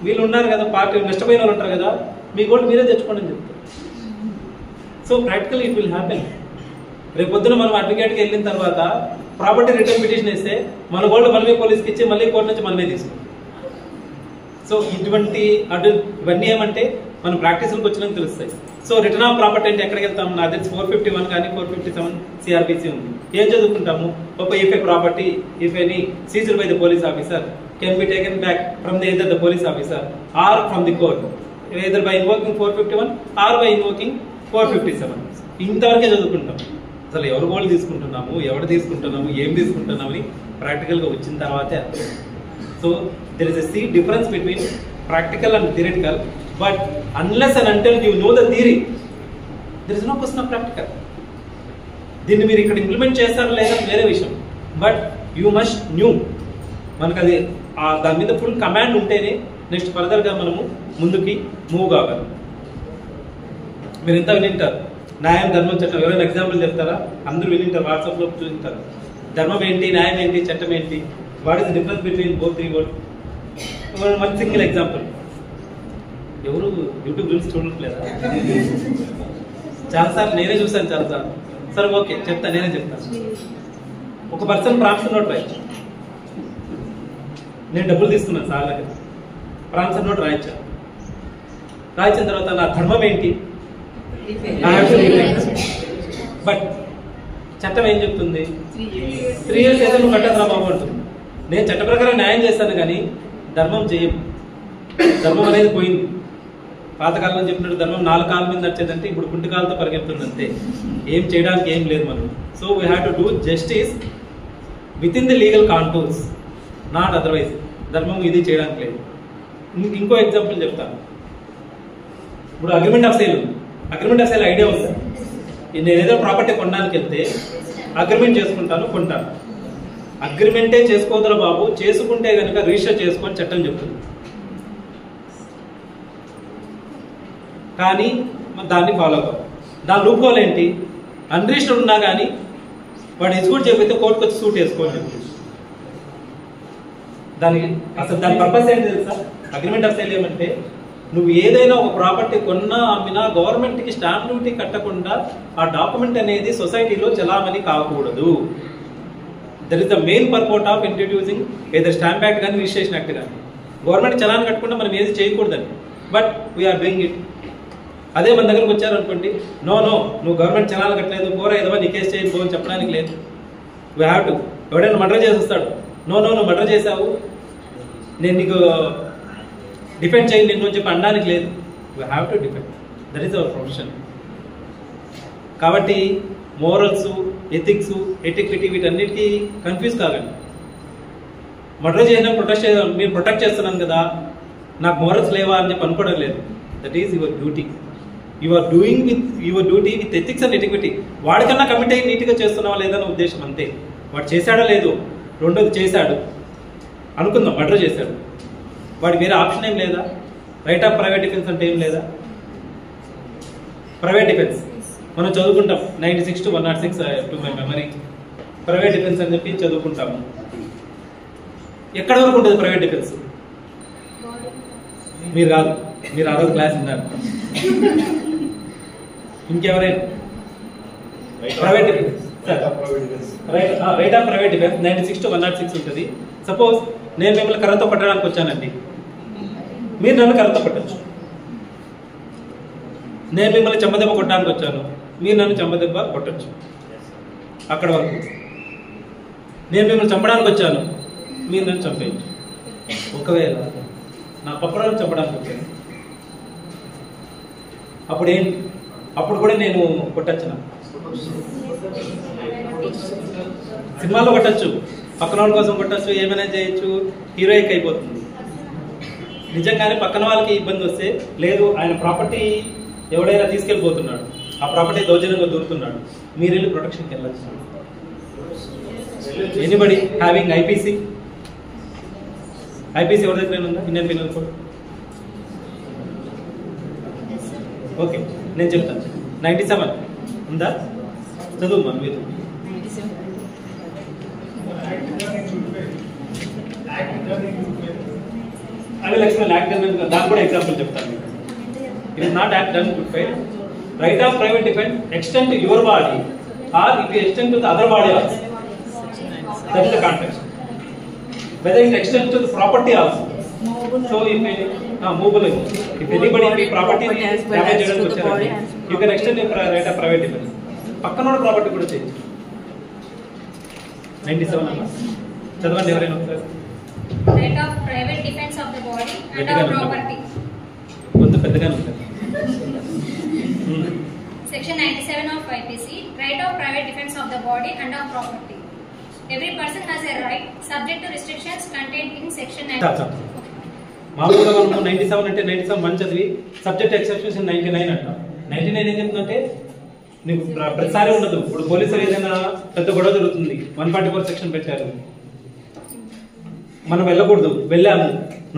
వీళ్ళు ఉన్నారు కదా, పార్టీ నష్టపోయిన వాళ్ళు ఉంటారు కదా, మీ గోల్డ్ మీరే తెచ్చుకోండి అని చెప్తారు. So practical it will happen. రేపు పొద్దున మనం అడ్వకేట్కి వెళ్ళిన తర్వాత ప్రాపర్టీ రిటర్న్ పిటిషన్ వేస్తే మన గోల్డ్ మనమే పోలీస్కి ఇచ్చి మళ్ళీ కోర్టు నుంచి మనమే తీసుకుంటాం. సో ఇవన్నీ ఏమంటే మనం ప్రాక్టీసులకు వచ్చినాక తెలుస్తాయి. సో రిటర్న్ ఆఫ్ ప్రాపర్టీ అంటే ఎక్కడికి వెళ్తాము, నా దగ్గర 451 కానీ 457 CRPC ఉంది. ఏం చదువుకుంటాము, ఒక if a property if any seized by the police officer can be taken back from the either the police officer or from the court either by invoking 451 or by invoking 457. ఇంతవరకే చదువుకుంటాం. అసలు ఎవరు gold తీసుకుంటున్నాము, ఎవరు తీసుకుంటున్నాము, ఏం తీసుకుంటున్నాము అని ప్రాక్టికల్గా వచ్చిన తర్వాతే. So there is a sea difference between practical and theoretical. But unless and until you know the theory, there is no question of practical. దీన్ని మీరు ఇక్కడ ఇంప్లిమెంట్ చేస్తారో లేదా వేరే విషయం, బట్ యూ మస్ట్ న్యూ. మనకు అది దాని మీద ఫుల్ కమాండ్ ఉంటేనే నెక్స్ట్ ఫర్దర్గా మనము ముందుకి మూవ్ కాగలం. మీరు ఎంత వినింటారు, న్యాయం ధర్మం చట్టం, ఎవరైనా ఎగ్జాంపుల్ చెప్తారా? అందరూ వినింటారు, వాట్సాప్లో చూసింటారు. ధర్మం ఏంటి, న్యాయం ఏంటి, చట్టం ఏంటి, what is the difference between both three words. One single example. ఎవరు యూట్యూబ్ రీల్స్ చూడట్లేదా? చాలాసార్లు నేనే చూసాను, చాలాసార్లు. సరే ఓకే చెప్తాను, నేనే చెప్తాను. ఒక పర్సన్ ప్రాన్సర్ నోట్ రాయించు, నేను డబ్బులు తీసుకున్నాను సార్ దగ్గర, ప్రాన్సర్ నోట్ రాయించాను. రాయించిన తర్వాత నా ధర్మం ఏంటి, బట్ చట్టం ఏం చెప్తుంది, 3 years అయితే నువ్వు కట్టదురా బాబు అంటుంది. నేను చట్ట ప్రకారం న్యాయం చేస్తాను కానీ ధర్మం చేయం. ధర్మం అనేది పోయింది. పాతకాలంలో చెప్పినట్టు ధర్మం 4 కాళ్ళ మీద నచ్చేదంటే ఇప్పుడు కుంటికాలతో పరిగెత్తుంది అంతే, ఏం చేయడానికి ఏం లేదు మనం. So we have to do justice with in the legal contours, not otherwise. ధర్మం ఇది చేయడానికి లేదు. ఇంకో ఎగ్జాంపుల్ చెప్తాను. ఇప్పుడు అగ్రిమెంట్ ఆఫ్ సేల్ ఉంది. అగ్రిమెంట్ ఆఫ్ సేల్ ఐడియా ఉంది. నేను ఏదో ప్రాపర్టీ కొనడానికి వెళ్తే అగ్రిమెంట్ చేసుకుంటాను, కొంటాను. అగ్రిమెంటే చేసుకోదరా బాబు, చేసుకుంటే కనుక రిజిస్టర్ చేసుకొని చట్టం చెప్తుంది. కానీ దాన్ని ఫాలో అవ్వం. దాని లూప్ హోల్ ఏంటి, అన్రిజిస్టర్డ్ ఉన్నా కానీ వాడు ఎగ్జిక్యూట్ చేయకపోతే కోర్టుకు వచ్చి సూట్ వేసుకోవాలి. దానికి అసలు దాని పర్పస్ ఏంటి తెలుసా? అగ్రిమెంట్ ఆఫ్ సేల్ ఏమంటే నువ్వు ఏదైనా ఒక ప్రాపర్టీ కొన్నా అమ్మినా గవర్నమెంట్కి స్టాంప్ డ్యూటీ కట్టకుండా ఆ డాక్యుమెంట్ అనేది సొసైటీలో చలామణి కాకూడదు. That is the main purpose of introducing either stamp act కానీ రిజిస్ట్రేషన్ యాక్ట్ కానీ. గవర్నమెంట్ చలాన్ కట్టుకుంటే మనం ఏది చేయకూడదని, బట్ వీఆర్ డూయింగ్ ఇట్. అదే మన దగ్గరకు వచ్చారనుకోండి, నో నువ్వు గవర్నమెంట్ చలాన్ కట్టలేదు, పోరా ఏదో నీ కేసు చేయని పోని చెప్పడానికి లేదు. We have to. ఎవడైనా మర్డర్ చేసి వస్తాడు, నువ్వు మర్డర్ చేసావు, నేను నీకు డిఫెండ్ చేయి నిన్ను అని చెప్పి అనడానికి లేదు. We have to defend. That is our profession. కాబట్టి మోరల్స్, ఎథిక్స్, ఎటిక్విటీ వీటన్నిటికీ కన్ఫ్యూజ్ కాకండి. మర్డర్ చేసినా మీరు ప్రొటెక్ట్ చేస్తున్నాను కదా, నాకు మోరల్స్ లేవా అని చెప్పి అనుకోవడం లేదు. That is your duty. You are doing with your duty with ethics and equity. వాడికన్నా కమిట్ అయ్యి నీట్గా చేస్తున్నావా లేదన్న ఉద్దేశం అంతే. వాడు చేశాడా లేదు, రెండోది చేశాడు అనుకుందాం, మర్డర్ చేశాడు, వాడికి వేరే ఆప్షన్ ఏం లేదా? రైట్ ఆఫ్ ప్రైవేట్ డిఫెన్స్ అంటే ఏం లేదా? ప్రైవేట్ డిఫెన్స్ మనం చదువుకుంటాం 96 to 106 to my memory. Private defence అని చెప్పి చదువుకుంటాము. ఎక్కడ వరకు ఉంటుంది ప్రైవేట్ డిఫెన్స్? మీరు కాదు, మీరు ఆ రోజు క్లాస్ ఉన్నారు. ఇంకెవరైనా private defence right of private defence 96 to 106 ఉంటుంది. సపోజ్ నేను మిమ్మల్ని కర్రతో పట్టడానికి వచ్చానండి, మీరు నన్ను కర్రతో పట్టచ్చు. నేను మిమ్మల్ని చెంపదెబ్బ కొట్టడానికి వచ్చాను, మీరు నన్ను చెంపదెబ్బ కొట్టచ్చు. అక్కడ వరకు. నేను మిమ్మల్ని చంపడానికి వచ్చాను, మీరు నన్ను చంపేయచ్చు. ఒకవేళ నా పక్కన చంపడానికి వచ్చాను, అప్పుడు కూడా నేను కొట్టచ్చు. నా సినిమాలో కొట్టచ్చు, పక్కన వాళ్ళ కోసం కొట్టచ్చు, ఏమైనా చేయొచ్చు, హీరోయిక్ అయిపోతుంది. నిజంగానే పక్కన వాళ్ళకి ఇబ్బంది వస్తే, లేదు ఆయన ప్రాపర్టీ ఎవడైనా తీసుకెళ్ళిపోతున్నాడు, ఆ ప్రాపర్టీ దౌర్జన్యంగా దూరుతున్నాడు, మీరు వెళ్ళి ప్రొటెక్షన్కి వెళ్ళచ్చు. ఎనీబడి హ్యావింగ్ ఐపీసీ ఎవరి దగ్గర ఉందా? Indian penal code. ఓకే, నేను చెప్తాను. 97 ఉందా? చదువు మన మీరు. I will explain act done. దాని కూడా ఎగ్జాంపుల్ చెప్తాను. It is not act done good faith. Right of private defense extend to your body or if you extend to the other body also. That is the context. Whether it extends to the property also. So if anybody property damage you can extend your right of private defense. పక్కన property కూడా చేయొచ్చు. 97 అన్న చదవండి ఎవరైనా ఒకసారి. Right of private defense of the body and of property. కొంత పెద్దగానే ఉంటుంది. Section 97 of IPC, right of private defense of the body and of property. Every person has a right subject to restrictions contained in section 97. మామూలుగా మనం 97 అంటే 97 చదివి subject exceptions 99 అంట. 99 ఏం చెప్తుందంటే నీకు ప్రతిసారి ఉండదు. ఇప్పుడు పోలీసులు ఏదైనా పెద్ద గొడవ జరుగుతుంది, 144 సెక్షన్ పెట్టారు, మనం వెళ్ళకూడదు, వెళ్ళాము,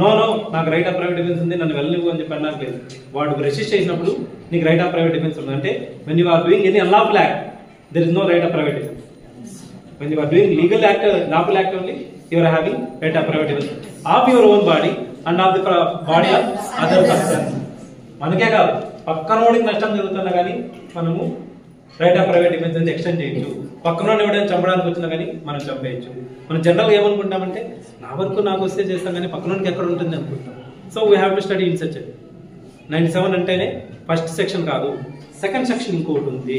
నో నాకు రైట్ ఆఫ్ ప్రైవేట్ డిఫెన్స్ ఉంది, నన్ను వెళ్ళలేవు అని చెప్పి అన్నారు. లేదు, వాడు రెసిస్ట్ చేసినప్పుడు నీకు రైట్ ఆఫ్ ప్రైవేట్ డిఫెన్స్ ఉంది. అంటే when you are doing any unlawful act there is no right of private defence. When you are doing legal act, lawful act only you are having right of private defence of your own body and of the body of other person. మనకే కాదు, పక్కన వాడికి నష్టం జరుగుతున్నా కానీ మనము right of private defence అనేది extend చేయొచ్చు. పక్కన ఎవడైనా చంపడానికి వచ్చినా కానీ మనం చంపేయచ్చు. మనం జనరల్గా ఏమనుకుంటామంటే నా వరకు నాకు వస్తే చేస్తాం కానీ పక్కనోడికి ఎక్కడ ఉంటుంది అనుకుంటాం. So we have to study in such. 97 అంటేనే ఫస్ట్ సెక్షన్ కాదు, సెకండ్ సెక్షన్ ఇంకోటి ఉంది.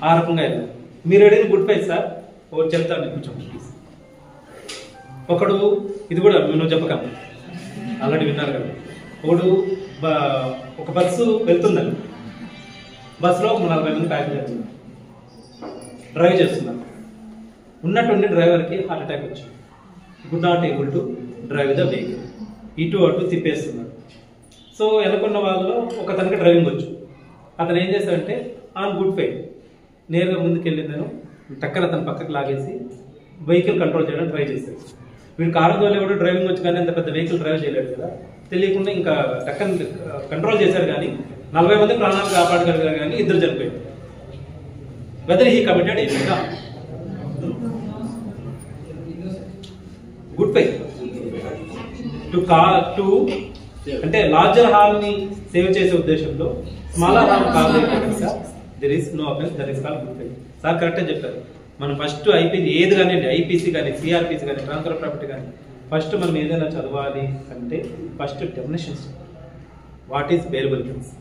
ఆ రకంగా వెళ్ళాలి. మీరు అడిగిన గుడ్ ఫైట్ సార్ ఒకటి చెప్తాను కొంచెం. ఒకడు ఇది కూడా నువ్వు చెప్పగలను, ఆల్రెడీ విన్నారు కదా. ఒకడు ఒక బస్సు వెళ్తుందని, బస్సులో ఒక 40 మంది ప్యాసింజర్స్ డ్రైవ్ చేస్తున్నారు. ఉన్నటువంటి డ్రైవర్కి హార్ట్ అటాక్ వచ్చింది. Good not able to drive the vehicle, ఇటు అటు తిప్పేస్తున్నారు. సో వెనుకున్న వాళ్ళలో ఒక తనకి డ్రైవింగ్ వచ్చు. అతను ఏం చేశాడంటే ఆన్ గుడ్ ఫైట్ నేరుగా ముందుకెళ్ళిందను టక్కన అతను పక్కకు లాగేసి వెహికల్ కంట్రోల్ చేయడానికి ట్రై చేశాడు. వీడు కారు వాళ్ళు కూడా డ్రైవింగ్ వచ్చి కానీ అంత పెద్ద వెహికల్ డ్రైవ్ చేయలేడు కదా, తెలియకుండా ఇంకా టక్కన కంట్రోల్ చేశారు. కానీ 40 మంది ప్రాణాలు కాపాడగలిగారు, కానీ 2 చనిపోయారు. Whether he committed a good fight to అంటే లార్జర్ హాల్ ని సేవ్ చేసే ఉద్దేశంలో స్మాలర్ హాల్ కాదు. There is no offence, that is called good fight. Sir కరెక్ట్గా చెప్పారు. మనం ఫస్ట్ ఐపీసీ ఏది కానీ ఐపీసీ కానీ సిఆర్పిసి కానీ ట్రాన్స్ఫర్ ఆఫ్ ప్రాపర్టీ కానీ ఫస్ట్ మనం ఏదైనా చదవాలి అంటే first definitions. What is variable things,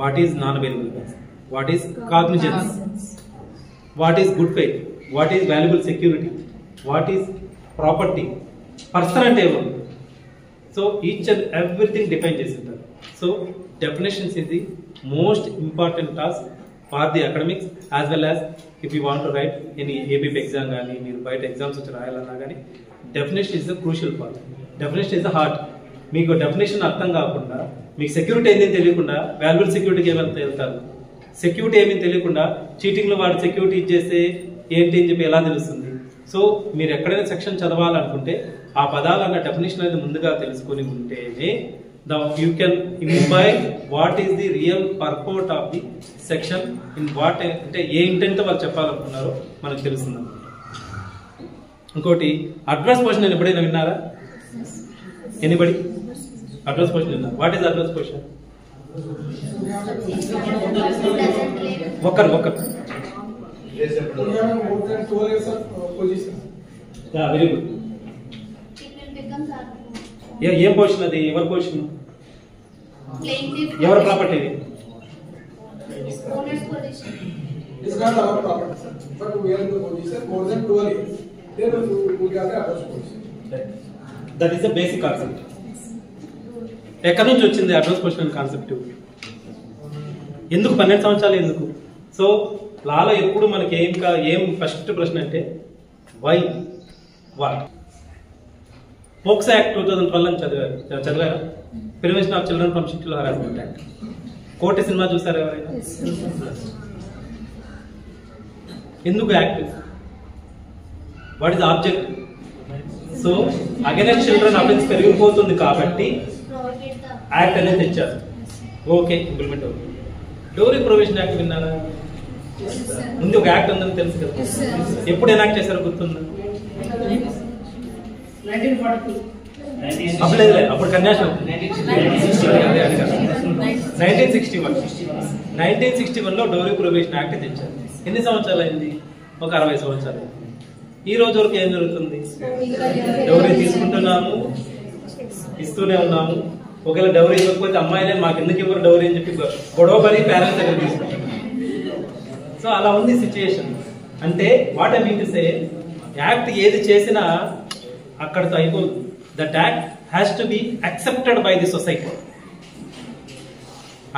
what is non variable things, what is cognizance, what is good faith, what is valuable security, what is property, person అంటే ఎవరు. So each and everything define చేసి ఉంటారు. So definitions is the most important task for the academics as well as if you want to write any ABP exam కానీ మీరు బయట exams వచ్చి రాయాలన్నా కానీ definition is the crucial part. Definition is the heart. మీకు definition అర్థం కాకుండా మీకు security ఏంటి తెలియకుండా వాల్యుబుల్ సెక్యూరిటీకి ఏమైనా వెళ్తారు. సెక్యూరిటీ ఏమీ తెలియకుండా చీటింగ్లో వాడు సెక్యూరిటీ ఇచ్చేస్తే ఏంటి అని చెప్పి ఎలా తెలుస్తుంది. సో మీరు ఎక్కడైనా సెక్షన్ చదవాలనుకుంటే ఆ పదాలన్న డెఫినేషన్ అనేది ముందుగా తెలుసుకొని ఉంటేనే you can imbibe what is the real purport of the section in what అంటే ఏ ఇంటెంట్ వాళ్ళు చెప్పాలనుకున్నారో మనకు తెలుస్తుంది. ఇంకోటి అడ్రస్ క్వశ్చన్ నేను ఎప్పుడైనా విన్నారా? ఎనీబడి అడ్రస్ క్వశ్చన్ విన్నారా? What is address question? ఒకరు వెరీ గుడ్. ఏం పొజిషన్ అది? ఎవరి పొజిషన్? ఎవరి property? It's not our property, sir. But we are in the position more than 12 years. Then we got the address position. That is the basic concept. ఎక్కడి నుంచి వచ్చింది address question concept? ఎందుకు 12 సంవత్సరాలు ఎందుకు? So లాలో ఎప్పుడు మనకి ఏం ఫస్ట్ ప్రశ్న అంటే వై వాట్. పోక్సో యాక్ట్ 2012 అని చదివారా? Prevention of children from sexual harassment act. Court cinema చూసారా ఎవరైనా? ఎందుకు act? What is object? So against children offence పెరిగిపోతుంది కాబట్టి యాక్ట్ అనేది తెచ్చారు. ఓకే, ఇంప్లిమెంట్ అవుతుంది. డోరీ ప్రొవిజన్ యాక్ట్ విన్నారా? ముందు ఒక యాక్ట్ ఉందని తెలుసు కదా. ఎప్పుడు ఎనాక్ట్ చేశారో గుర్తుందా? అప్పుడు కన్యాశుల్కం 1961లో డోరీ ప్రొవిజన్ యాక్ట్ తెచ్చారు. ఎన్ని సంవత్సరాలు అయింది? ఒక 60 సంవత్సరాలు. ఈ రోజు వరకు ఏం జరుగుతుంది? డౌరీ తీసుకుంటున్నాము, ఇస్తూనే ఉన్నాము. ఒకవేళ డౌరీ ఇవ్వకపోతే అమ్మాయిలే మాకు ఎందుకు ఇవ్వరు డౌరీ అని చెప్పి గొడవ పడి పేరెంట్స్ దగ్గర తీసుకుంటాం. సో అలా ఉంది సిచ్యుయేషన్. అంటే what I mean to say, act ఏది చేసినా అక్కడతో అయిపోదు. That act has to be accepted by the society.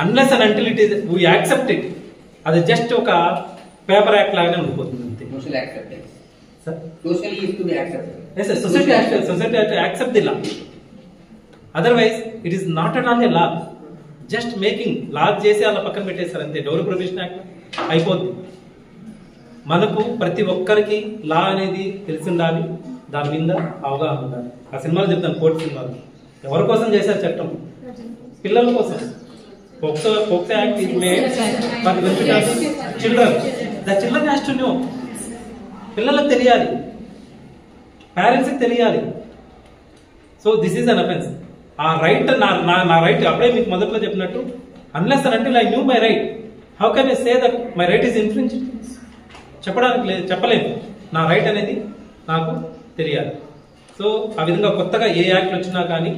Unless and until it is we accept it, అది జస్ట్ ఒక పేపర్ యాక్ట్ లాగానే ఉండిపోతుంది అంతే. Society has to accept the law. Otherwise, it is not at all a law. Just making law చేసి అలా పక్కన పెట్టేశారు అంతే. డౌరీ ప్రొవిజన్ యాక్ట్ అయిపోద్ది. మనకు ప్రతి ఒక్కరికి లా అనేది తెలిసి ఉండాలి, దాని మీద అవగాహన ఉండాలి. ఆ సినిమాలు చెప్తాను, కోర్టు సినిమాలు ఎవరి కోసం చేశారు చట్టం? పిల్లల కోసం. POCSO act is made for the benefit of children. The children has to know. పిల్లలకు తెలియాలి, పేరెంట్స్కి తెలియాలి. So this is an offence. ఆ రైట్ నా రైట్ అప్పుడే మీకు మొదట్లో చెప్పినట్టు, unless and until I knew my right, how can I say that my right is infringe? చెప్పడానికి లేదు, చెప్పలేము. నా రైట్ అనేది నాకు తెలియాలి. సో ఆ విధంగా కొత్తగా ఏ యాక్ట్ వచ్చినా కానీ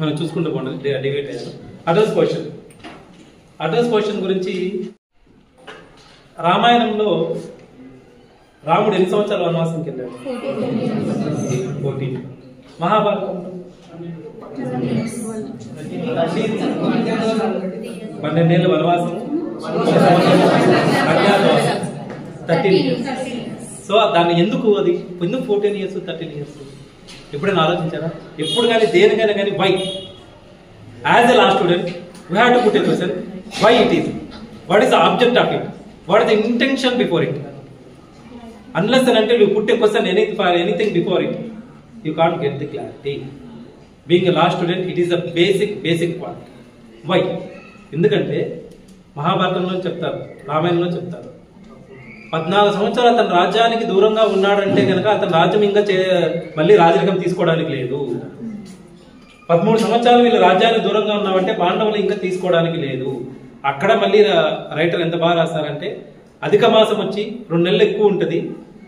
మనం చూసుకుంటూ పోండి. డిబేట్ అయ్యాను. అడ్రస్ క్వశ్చన్ గురించి రామాయణంలో రాముడు ఎన్ని సంవత్సరాలు వనవాసంకి వెళ్ళాడు? 14. మహాభారతంలో 12 ఏళ్ళ వనవాసం, 13 years. సో దాన్ని ఎందుకు 14 years 13 years ఎప్పుడైనా ఆలోచించారా? ఎప్పుడు కానీ దేనికైనా కానీ why? As a law student we have to put a question, why it is, what is the object of it, what is the intention before it. Unless and until you put a question for anything before it, you can't get the clarity. Being a law student, it is a basic point. Why? ఎందుకంటే మహాభారతంలో చెప్తారు, రామాయణంలో చెప్తారు, 14 సంవత్సరాలు అతను రాజ్యానికి దూరంగా ఉన్నాడంటే కనుక అతను రాజ్యం ఇంకా మళ్ళీ రాజరికం తీసుకోవడానికి లేదు. 13 సంవత్సరాలు వీళ్ళు రాజ్యానికి దూరంగా ఉన్నామంటే పాండవులు ఇంకా తీసుకోవడానికి లేదు. అక్కడ మళ్ళీ రైటర్ ఎంత బాగా రాస్తారంటే, అధిక మాసం వచ్చి 2 నెలలు ఎక్కువ ఉంటుంది,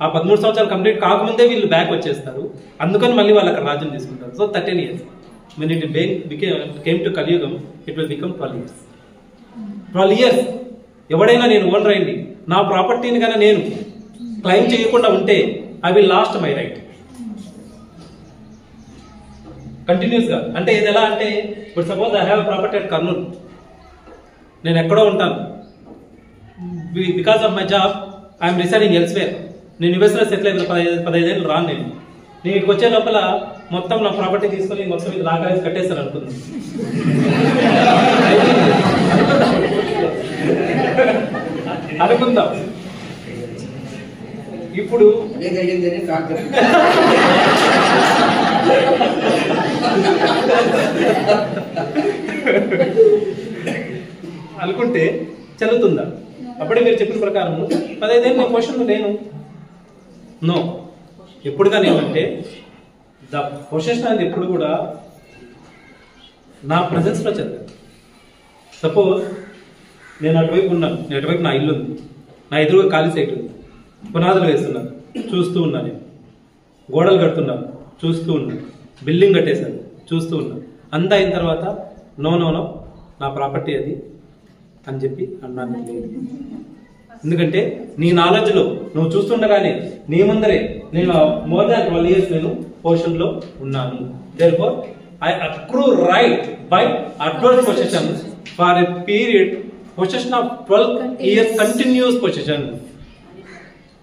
ఆ 13 సంవత్సరాలు కంప్లీట్ కాకముందే వీళ్ళు బ్యాక్ వచ్చేస్తారు. అందుకని మళ్ళీ వాళ్ళు అక్కడ రాజ్యం తీసుకుంటారు. So 13 years. When it came to Kaliyugam, it will become 12 years. 12 years. ఎవడైనా నేను ఓనర్ అయింది, నా ప్రాపర్టీని కన్నా నేను క్లెయిమ్ చేయకుండా ఉంటే I will lost my right. Continuous గా అంటే ఇది ఎలా అంటే, ఇప్పుడు suppose I have property at Kurnool, నేను ఎక్కడో ఉంటాను, because of my job I'm residing elsewhere, నేను యూఎస్లో సెటిల్ అయిన 15 ఏళ్ళు రాను. నేను ఇక్కడికి వచ్చే లోపల మొత్తం నా ప్రాపర్టీ తీసుకొని మొత్తం ఇది లాగా కట్టేస్తాను అనుకుంది. అనుకుందాం. ఇప్పుడు అనుకుంటే చదువుతుందా? అప్పుడే మీరు చెప్పిన ప్రకారం 15 ఏళ్ళు నేను పొజిషన్లో లేను. నో, ఎప్పుడు కానీ ఏమంటే ద పొజిషన్ అనేది ఎప్పుడు కూడా నా ప్రజెన్స్లో చదివాను. సపోజ్ నేను అటువైపు ఉన్నాను, నేను అటువైపు నా ఇల్లు ఉంది, నా ఎదురుగా ఖాళీ సైట్ ఉంది, పునాదులు వేస్తున్నాను, చూస్తూ ఉన్నాను, నేను గోడలు కడుతున్నాను, చూస్తూ ఉన్నాను, బిల్డింగ్ కట్టేశాను, చూస్తూ ఉన్నాను. అంతా అయిన తర్వాత నో నో నో నా ప్రాపర్టీ అది అని చెప్పి అన్నాను. ఎందుకంటే నీ నాలెడ్జ్లో నువ్వు చూస్తుండగానే నీ ముందరే నేను మోర్ దాన్ 12 years నేను పొజిషన్లో ఉన్నాను. Therefore, I accrue right by adverse possession for a period possession of 12 years continuous possession.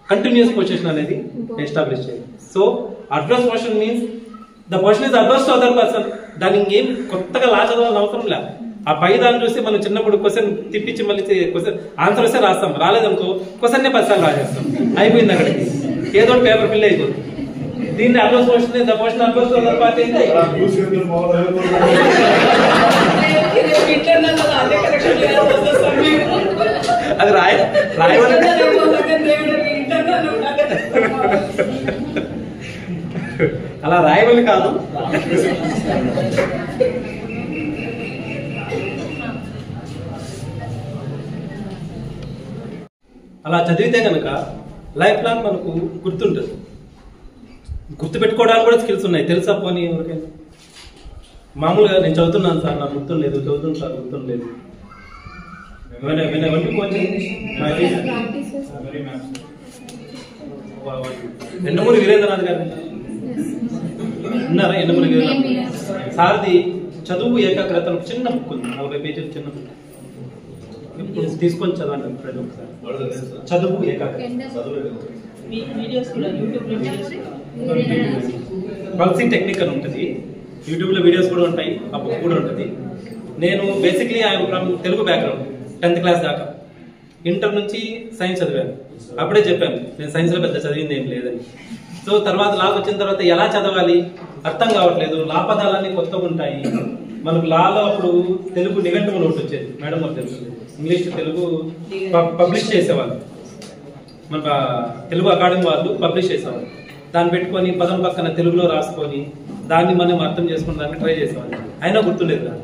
Continuous position అనేది ఎస్టాబ్లిష్ చేయాలి. So adverse position means the position is adverse to other person. దాన్ని ఇంకేం కొత్తగా లా చదవాల్సిన అవసరం లేదు. ఆ పై దాన్ని చూసి మనం చిన్నప్పుడు క్వశ్చన్ తిప్పించి మళ్ళీ క్వశ్చన్ ఆన్సర్ వస్తే రాస్తాం, రాలేదనుకో క్వశ్చన్ 10 సార్లు రాసేస్తాం, అయిపోయింది అక్కడికి, ఏదో పేపర్ ఫిల్ అయిపోతుంది. దీన్ని adverse position the position adverse to other party అంటే అది రాయవని అలా రాయవని కాదు. అలా చదివితే కనుక లైఫ్ లాంగ్ మనకు గుర్తుంటుంది. గుర్తుపెట్టుకోవడానికి కూడా స్కిల్స్ ఉన్నాయి. తెలుసా పోనీ ఎవరికైనా? మామూలుగా నేను చదువుతున్నాను సార్, నాకు గుర్తుండలేదు, చదువుతుంది సార్ గుర్తుండలేదు. ఎండమూరి వీరేంద్రనాథ్ గారు ఉన్నారా? ఎండమూరి వీరేంద్రనాథ్ సార్ది చదువు ఏకాగ్రత చిన్న బుక్ ఉంది, 40 పేజీలు చిన్న బుక్. తీసుకొని చదవండి ఫ్రెండ్ ఒకసారి. చదువు పల్సీ టెక్నిక్ అని ఉంటుంది, యూట్యూబ్ లో వీడియోస్ కూడా ఉంటాయి, ఆ బుక్ కూడా ఉంటుంది. నేను basically I'm from Telugu background, 10th class దాకా. ఇంటర్ నుంచి సైన్స్ చదివాను. అప్పుడే చెప్పాను నేను సైన్స్ లో పెద్ద చదివింది ఏం లేదని. సో తర్వాత లాకు వచ్చిన తర్వాత ఎలా చదవాలి అర్థం కావట్లేదు, లా పదాలన్నీ కొత్తగా ఉంటాయి. మనకు లాలో అప్పుడు తెలుగు నిఘంటువు నోట్ వచ్చేది, మేడం వాళ్ళు తెలుసు, ఇంగ్లీష్ తెలుగు పబ్లిష్ చేసేవాళ్ళు, మన తెలుగు అకాడమీ వాళ్ళు పబ్లిష్ చేసేవాళ్ళు. దాన్ని పెట్టుకొని పదం పక్కన తెలుగులో రాసుకొని దాన్ని మనం అర్థం చేసుకోవడానికి ట్రై చేసేవాళ్ళు. అయినా గుర్తుండేది కాదు.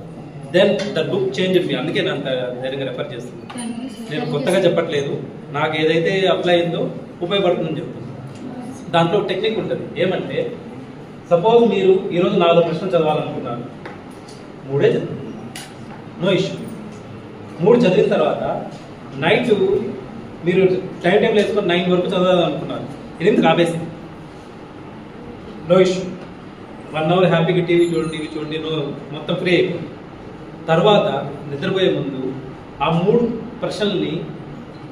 దెన్ ద బుక్ చేంజ్ మీ, అందుకే నేను అంత ధైర్యంగా రెఫర్ చేస్తున్నాను. నేను కొత్తగా చెప్పట్లేదు, నాకు ఏదైతే అప్లై అయిందో ఉపయోగపడుతుందని చెప్తున్నాను. దాంట్లో టెక్నిక్ ఉంటుంది. ఏమంటే సపోజ్ మీరు ఈరోజు 4 ప్రశ్నలు చదవాలనుకున్నారు, 3 చదివారు, నో ఇష్యూ. 3 చదివిన తర్వాత నైట్ మీరు టైం టేబుల్ వేసుకొని 9 వరకు చదవాలనుకున్నారు, 8 ఆపేసి, నో ఇష్యూ. 1 hour హ్యాపీగా టీవీ చూడండి, నో మొత్తం ఫ్రీ అయిపోయింది. తర్వాత నిద్రపోయే ముందు ఆ 3 ప్రశ్నల్ని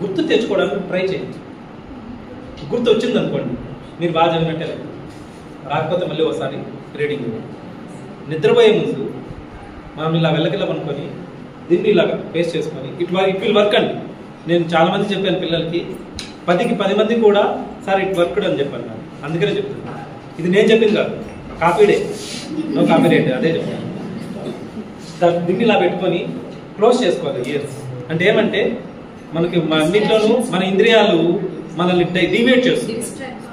గుర్తు తెచ్చుకోవడానికి ట్రై చేయండి. గుర్తు వచ్చింది అనుకోండి, మీరు బాగా చదివినట్టే, రాకపోతే మళ్ళీ ఒకసారి రీడింగ్. నిద్రపోయే ముందు మనం ఇలా వెళ్ళకెళ్ళమనుకొని దీన్ని ఇలాగా ఫేస్ చేసుకొని ఇట్ విల్ వర్క్ అండి. నేను చాలా మంది చెప్పాను పిల్లలకి, 10కి 10 మంది కూడా సార్ ఇట్ వర్క్డ్ అని చెప్పాను. నాకు అందుకనే చెప్తాను, ఇది నేను చెప్పింది కాదు, కాపీడే, నో కాపీ రేట్, అదే చెప్తాను. దీన్ని ఇలా పెట్టుకొని క్లోజ్ చేసుకోవాలి ఇయర్స్. అంటే ఏమంటే మనకి అన్నింటిలోనూ మన ఇంద్రియాలు మనల్ని డివేట్ చేస్తుంది.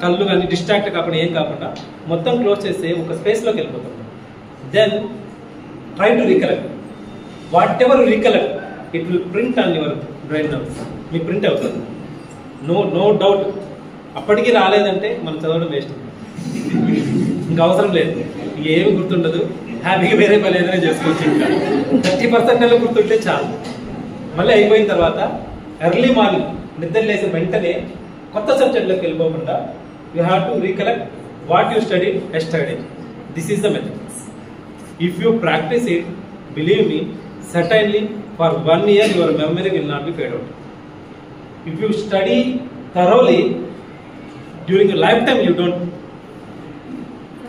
కళ్ళు కానీ డిస్ట్రాక్ట్ కాకుండా ఏం కాకుండా మొత్తం క్లోజ్ చేస్తే ఒక స్పేస్లోకి వెళ్ళిపోతాం. Then try to recollect whatever recollect, it will print on your brain nerves. మీకు ప్రింట్ అవుతుంది, నో డౌట్. అప్పటికి రాలేదంటే మనం చదవడం వేస్ట్, ఇంకా అవసరం లేదు, ఏమి గుర్తుండదు, హ్యాపీగా వేరే పని ఏదైనా చేసుకోవచ్చు. ఇంకా 30% గుర్తుంటే చాలు. మళ్ళీ అయిపోయిన తర్వాత ఎర్లీ మార్నింగ్ నిద్ర లేసిన వెంటనే కొత్త సబ్జెక్ట్లోకి వెళ్ళిపోకుండా you have to recollect what you study yesterday. This is the method. If you practise it, believe me, certainly for 1 year your memory will not be fade out. If you study thoroughly during your lifetime, you don't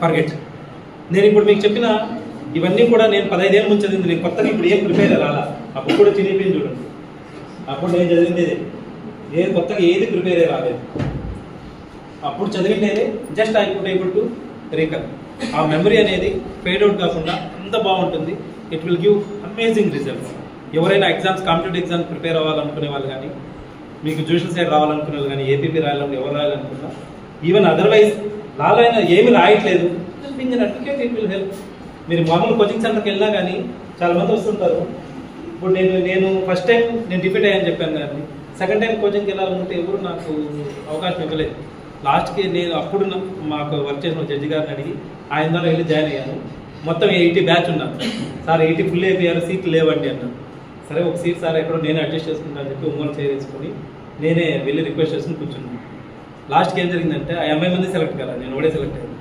forget. నేను ఇప్పుడు మీకు చెప్పిన ఇవన్నీ కూడా నేను 15 ఏళ్ళ నుంచి చదివింది. నేను కొత్తగా ఇప్పుడు ఏం ప్రిపేర్ రాలా. అప్పుడు కూడా చినిపోయింది చూడండి. అప్పుడు నేను చదివింది ఏది కొత్తగా ఏది ప్రిపేర్ రాలేదు. అప్పుడు చదివిండేది just I could able to recall. ఆ మెమరీ అనేది ఫేడ్ అవుట్ కాకుండా అంత బాగుంటుంది. It will give amazing results. ఎవరైనా ఎగ్జామ్స్, కాంపిటేటివ్ ఎగ్జామ్స్ ప్రిపేర్ అవ్వాలనుకునే వాళ్ళు కానీ, మీకు జ్యుడిషియల్ సైడ్ రావాలనుకునే వాళ్ళు కానీ, ఏపీపీ రాయాలని ఎవరు రాయాలనుకున్నా, ఈవెన్ అదర్వైజ్ లాలైనా ఏమి రాయట్లేదు, ఇట్ విల్ హెల్ప్. మీరు మామూలు కోచింగ్ సెంటర్కి వెళ్ళినా కానీ చాలా మంది వస్తుంటారు. ఇప్పుడు నేను ఫస్ట్ టైం నేను డిఫీట్ అయ్యాను చెప్పాను కానీ, సెకండ్ టైం కోచింగ్కి వెళ్ళాలనుకుంటే ఎవరు నాకు అవకాశం ఇవ్వలేదు. లాస్ట్కి నేను అప్పుడు మాకు వర్క్ చేసిన జడ్జి గారిని అడిగి ఆయన ద్వారా వెళ్ళి జాయిన్ అయ్యాను. మొత్తం 80 బ్యాచ్ ఉన్నాను. సార్ 80 ఫుల్ అయిపోయారు, సీట్లు లేవండి అన్నాను. సరే ఒక సీట్ సార్ ఎక్కడో నేనే అడ్జస్ట్ చేసుకుంటాను అని చెప్పి ఒంగోలు చేసుకుని నేనే వెళ్ళి రిక్వెస్ట్ చేసుకుని కూర్చున్నాను. లాస్ట్కి ఏం జరిగిందంటే 50 మంది సెలెక్ట్ కదా, నేను ఒకటే సెలెక్ట్ అయ్యాను.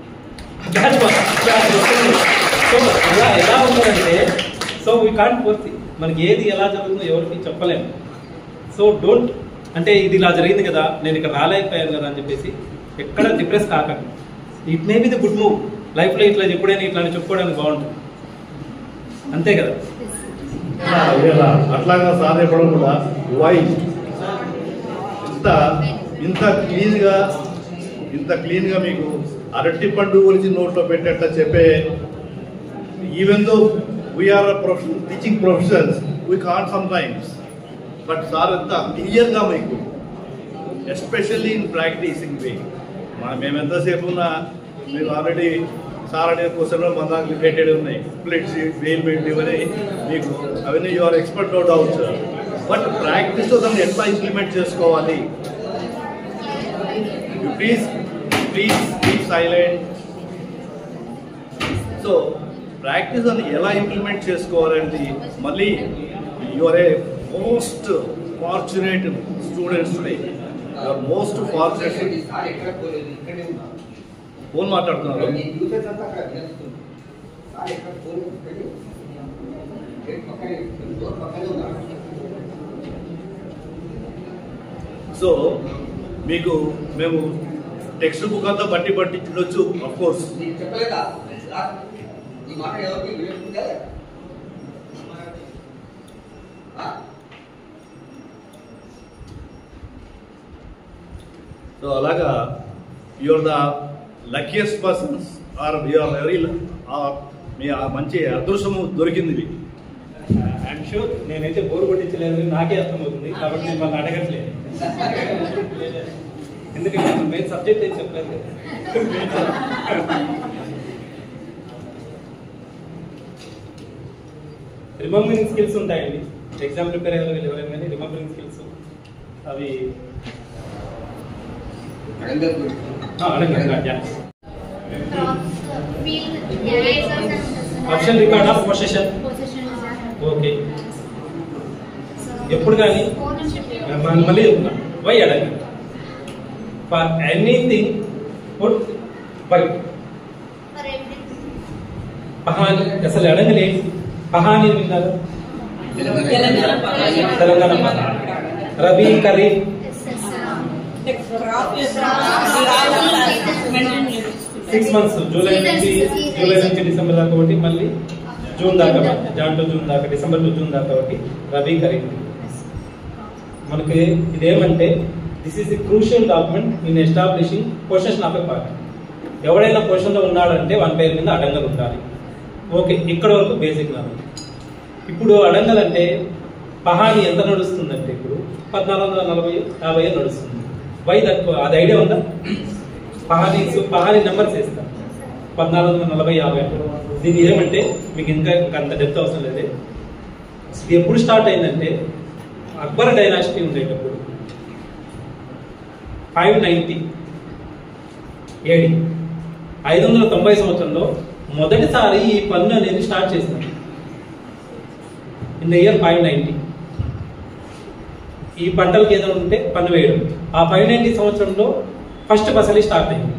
సో ఎలా ఉంటుందంటే, సో వీ కాంట్ ఫోర్స్. మనకి ఏది ఎలా జరుగుతుందో ఎవరికి చెప్పలేము. సో డోంట్, అంటే ఇది ఇలా జరిగింది కదా, నేను ఇక్కడ రాలేకపోయాను కదా అని చెప్పేసి ఎక్కడ డిప్రెస్ కాకండి. It may be the good move. లైఫ్లో ఇట్లా ఎప్పుడైనా ఇట్లా చెప్పుకోవడానికి బాగుంటుంది, అంతే కదా. అట్లాగా సార్ చెప్పడం కూడా వై ఇంత క్లీన్గా మీకు అరటి పండు గురించి నోట్లో పెట్టేట చెప్పే, even though we are teaching professionals, we can't sometimes, but sir ఎంత క్లియర్గా మీకు, ఎస్పెషల్లీ ఇన్ ప్రాక్టీసింగ్ వే. మేము ఎంతసేపు ఉన్నా మీరు ఆల్రెడీ సార్ అనే క్వశ్చన్లో మన దానికి రిలేటెడ్ ఉన్నాయి, ప్లేట్స్ వేలు పెట్టి ఇవన్నీ మీకు అవన్నీ you are expert, no doubt sir. But ప్రాక్టీస్లో దాన్ని ఎట్లా ఇంప్లిమెంట్ చేసుకోవాలి, please keep silent. So practice అని ఎలా ఇంప్లిమెంట్ చేసుకోవాలంటే, మళ్ళీ you are a most fortunate students today, you are most fortunate. Phone మాట్లాడుతున్నారు. సో మీకు మేము టెక్స్ట్ బుక్ అంతా పట్టించవచ్చు, ఆఫ్ కోర్స్. సో అలాగా you are the luckiest persons, are you are very, మీ మంచి అదృష్టము దొరికింది. ఐఎమ్ షూర్ నేనైతే బోర్ కొట్టించలేదు, నాకే అర్థమవుతుంది కాబట్టి నేను వాళ్ళని అడగట్లేదు. ఎందుకంటే మెయిన్ సబ్జెక్ట్ ఏం చెప్పలేదు. రిమెంబరింగ్ స్కిల్స్ ఉంటాయండి. ఎగ్జామ్ ప్రిపేర్ అయ్యే వాళ్ళు ఎవరైనా కానీ రిమెంబరింగ్ స్కిల్స్ అవి option record of possession. Okay, ఎప్పుడు కానీ మళ్ళీ చెప్తున్నా, వై అడగండి. For anything put why. Pahani అసలు అడగలే. పహాని విన్నారు? తెలంగాణ పహాని. రబీ ఖరీఫ్ 6 months, జూలై నుంచి డిసెంబర్ దాకా ఒకటి, మళ్ళీ జూన్ దాకా, జాన్ టు జూన్ దాకా, డిసెంబర్ టు జూన్ దాకా ఒకటి, రబీ ఖరీఫ్. మనకి ఇదేమంటే this is the crucial document in establishing position of a party. ఎవడైనా పొజిషన్లో ఉన్నాడంటే వాని పేరు మీద అడంగలు ఉండాలి. ఓకే, ఇక్కడ వరకు బేసిక్ నాలెడ్జ్. ఇప్పుడు అడంగల్ అంటే పహాని ఎంత నడుస్తుందంటే ఇప్పుడు 1440-50 నడుస్తుంది. Why that? అది ఐడియా ఉందా? పహాని నెంబర్స్ వేస్తాం 1440-50. దీన్ని ఏమంటే మీకు ఇంకా అంత డెప్త్ అవసరం లేదు. ఇది ఎప్పుడు స్టార్ట్ అయిందంటే అక్బర్ డైనాసిటీ ఉండేటప్పుడు 590 ఏడి 590 సంవత్సరంలో మొదటిసారి ఈ పన్ను అనేది స్టార్ట్ చేసినారు. ఇన్ ద ఇయర్ 590 ఈ పంటలకు ఏదైనా ఉంటే పన్ను వేయడం. ఆ 590 సంవత్సరంలో ఫస్ట్ బసలి స్టార్ట్ అయింది.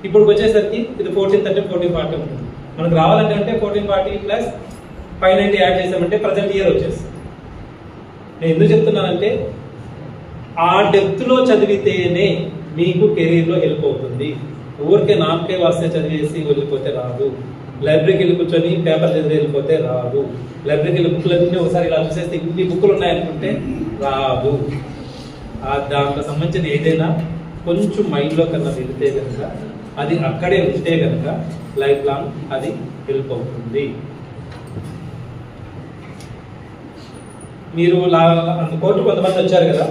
ఇప్పుడు వచ్చేసరికి ఇది 1430 1440 ఉంటుంది. మనకు రావాలంటే అంటే 1440 ప్లస్ 590 యాడ్ చేసామంటే ప్రజెంట్ ఇయర్ వచ్చేస్తుంది. నేను ఎందుకు చెప్తున్నానంటే ఆ డెప్త్లో చదివితేనే మీకు కెరీర్లో హెల్ప్ అవుతుంది. ఊరికే నామకే వాస్తే చదివేసి వెళ్ళిపోతే రాదు. లైబ్రరీకి వెళ్ళి కూర్చొని పేపర్ చదివి వెళ్ళిపోతే రాదు. లైబ్రరీకి వెళ్ళి బుక్లన్నీ ఒకసారి ఇలా చూసేస్తే ఇన్ని బుక్కులు ఉన్నాయనుకుంటే రాదు. దాంట్లో సంబంధించిన ఏదైనా కొంచెం మైండ్లో కన్నా వెళితే కనుక, అది అక్కడే ఉంటే కనుక లైఫ్ లాంగ్ అది హెల్ప్ అవుతుంది. మీరు కోర్టు కొంతమంది వచ్చారు కదా,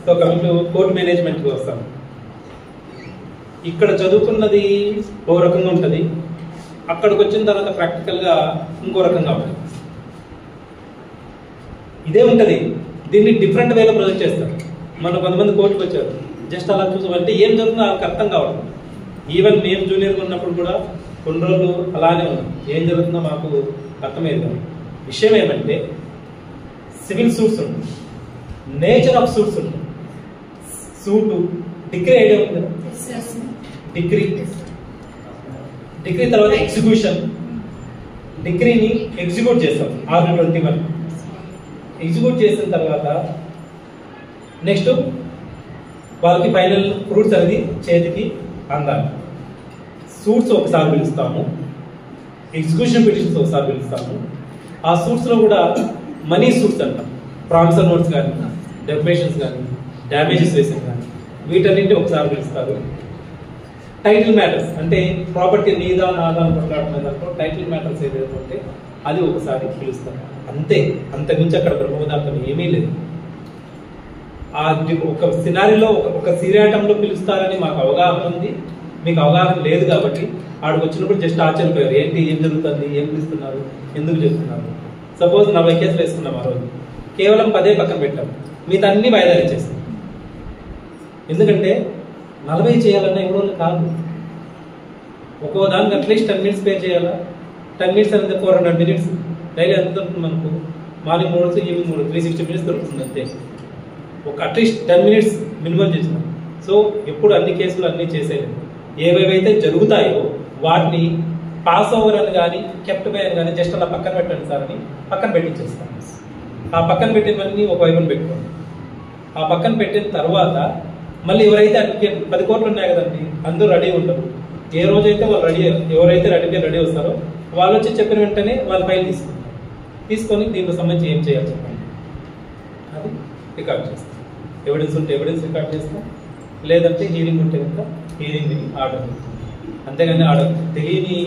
సో కమింగ్ టు కోర్టు మేనేజ్మెంట్కి వస్తాం. ఇక్కడ చదువుకున్నది ఓ రకంగా ఉంటుంది, అక్కడికి వచ్చిన తర్వాత ప్రాక్టికల్గా ఇంకో రకంగా ఉంటుంది. ఇదే ఉంటుంది, దీన్ని డిఫరెంట్ వేలో ప్రొజెక్ట్ చేస్తారు. మన కొంతమంది కోర్టుకు వచ్చారు, జస్ట్ అలా చూసామంటే ఏం జరుగుతుందో వాళ్ళకి అర్థం కావడం. ఈవెన్ మేము జూనియర్గా ఉన్నప్పుడు కూడా కొన్ని రోజులు అలానే ఉన్నాం, ఏం జరుగుతుందో మాకు అర్థమయ్యేది కాదు. విషయం ఏమంటే సివిల్ సూట్స్ ఉంటుంది, నేచర్ ఆఫ్ సూట్స్ ఉంటుంది. సూటు డిగ్రీ ఐడియా ఉంది కదా, డిగ్రీ తర్వాత ఎగ్జిక్యూషన్. డిగ్రీని ఎగ్జిక్యూట్ చేస్తాం Article 21. ఎగ్జిక్యూట్ చేసిన తర్వాత నెక్స్ట్ వాళ్ళకి ఫైనల్ ఫ్రూట్స్ అనేది చేతికి అందాలి. సూట్స్ ఒకసారి పిలుస్తాము, ఎగ్జిక్యూషన్ పిటిషన్స్ ఒకసారి పిలుస్తాము. ఆ సూట్స్లో కూడా మనీ సూట్స్ అంటాం, ప్రామిసర్ నోట్స్ కానీ, డెఫమేషన్స్ కానీ, డ్యామేజెస్ వేసిన కానీ, వీటన్నింటి ఒకసారి పిలుస్తారు. టైటిల్ మ్యాటర్స్ అంటే ప్రాపర్టీ నీదా నాదా కొట్లాడుతున్నప్పుడు టైటిల్ మ్యాటర్స్ ఏదైతే ఉంటే అది ఒకసారి పిలుస్తారు. అంతే, అంతకుమించి అక్కడ బ్రహ్మదార్థం ఏమీ లేదు. ఒక సినారీలో ఒక సిరాటంలో పిలుస్తారని మాకు అవగాహన ఉంది, మీకు అవగాహన లేదు కాబట్టి ఆడికి వచ్చినప్పుడు జస్ట్ ఆశ్చర్యపోయారు, ఏంటి ఏం జరుగుతుంది, ఏం పిలుస్తున్నారు, ఎందుకు చెప్తున్నారు. సపోజ్ 40 కేసులు వేసుకున్నాం ఆ రోజు, కేవలం 10 పక్కన పెట్టాం, మిగతా అన్ని వాయిదాలు ఇచ్చేస్తాం. ఎందుకంటే 40 చేయాలన్నా ఎవరో కాదు, ఒక్కో దానికి అట్లీస్ట్ 10 minutes పే చేయాలా. 10 minutes అనేది 400 minutes, డైలీ ఎంత దొరుకుతుంది మనకు? మార్నింగ్ 3 ఈవినింగ్ 3, 360 minutes దొరుకుతుంది అంతే. ఒక అట్లీస్ట్ 10 minutes మినిమం చేసినాం. సో ఎప్పుడు అన్ని కేసులు అన్నీ చేసేది, ఏవేవైతే జరుగుతాయో వాటిని పాస్ ఓవర్ అని కానీ కెప్ట్ బై అని కానీ జస్ట్ అలా పక్కన పెట్టండి సార్ అని పక్కన పెట్టించేస్తాం. ఆ పక్కన పెట్టినవన్నీ ఒక వైపున పెట్టుకోండి. ఆ పక్కన పెట్టిన తర్వాత మళ్ళీ ఎవరైతే అడ్వకేట్ 10 కోట్లు ఉన్నాయి కదండి, అందరూ రెడీ ఉంటారు. ఏ రోజైతే వాళ్ళు రెడీ, ఎవరైతే రెడీ వస్తారో వాళ్ళు వచ్చి చెప్పిన వెంటనే వాళ్ళు ఫైల్ తీసుకొని దీనికి సంబంధించి ఏం చేయాలి చెప్పండి, అది రికార్డ్ చేస్తాం. ఎవిడెన్స్ ఉంటే ఎవిడెన్స్ రికార్డ్ చేస్తాం, లేదంటే హీరింగ్ ఉంటే కనుక హీరింగ్ ఆర్డర్. అంతేగాని ఆర్డర్ తెలియని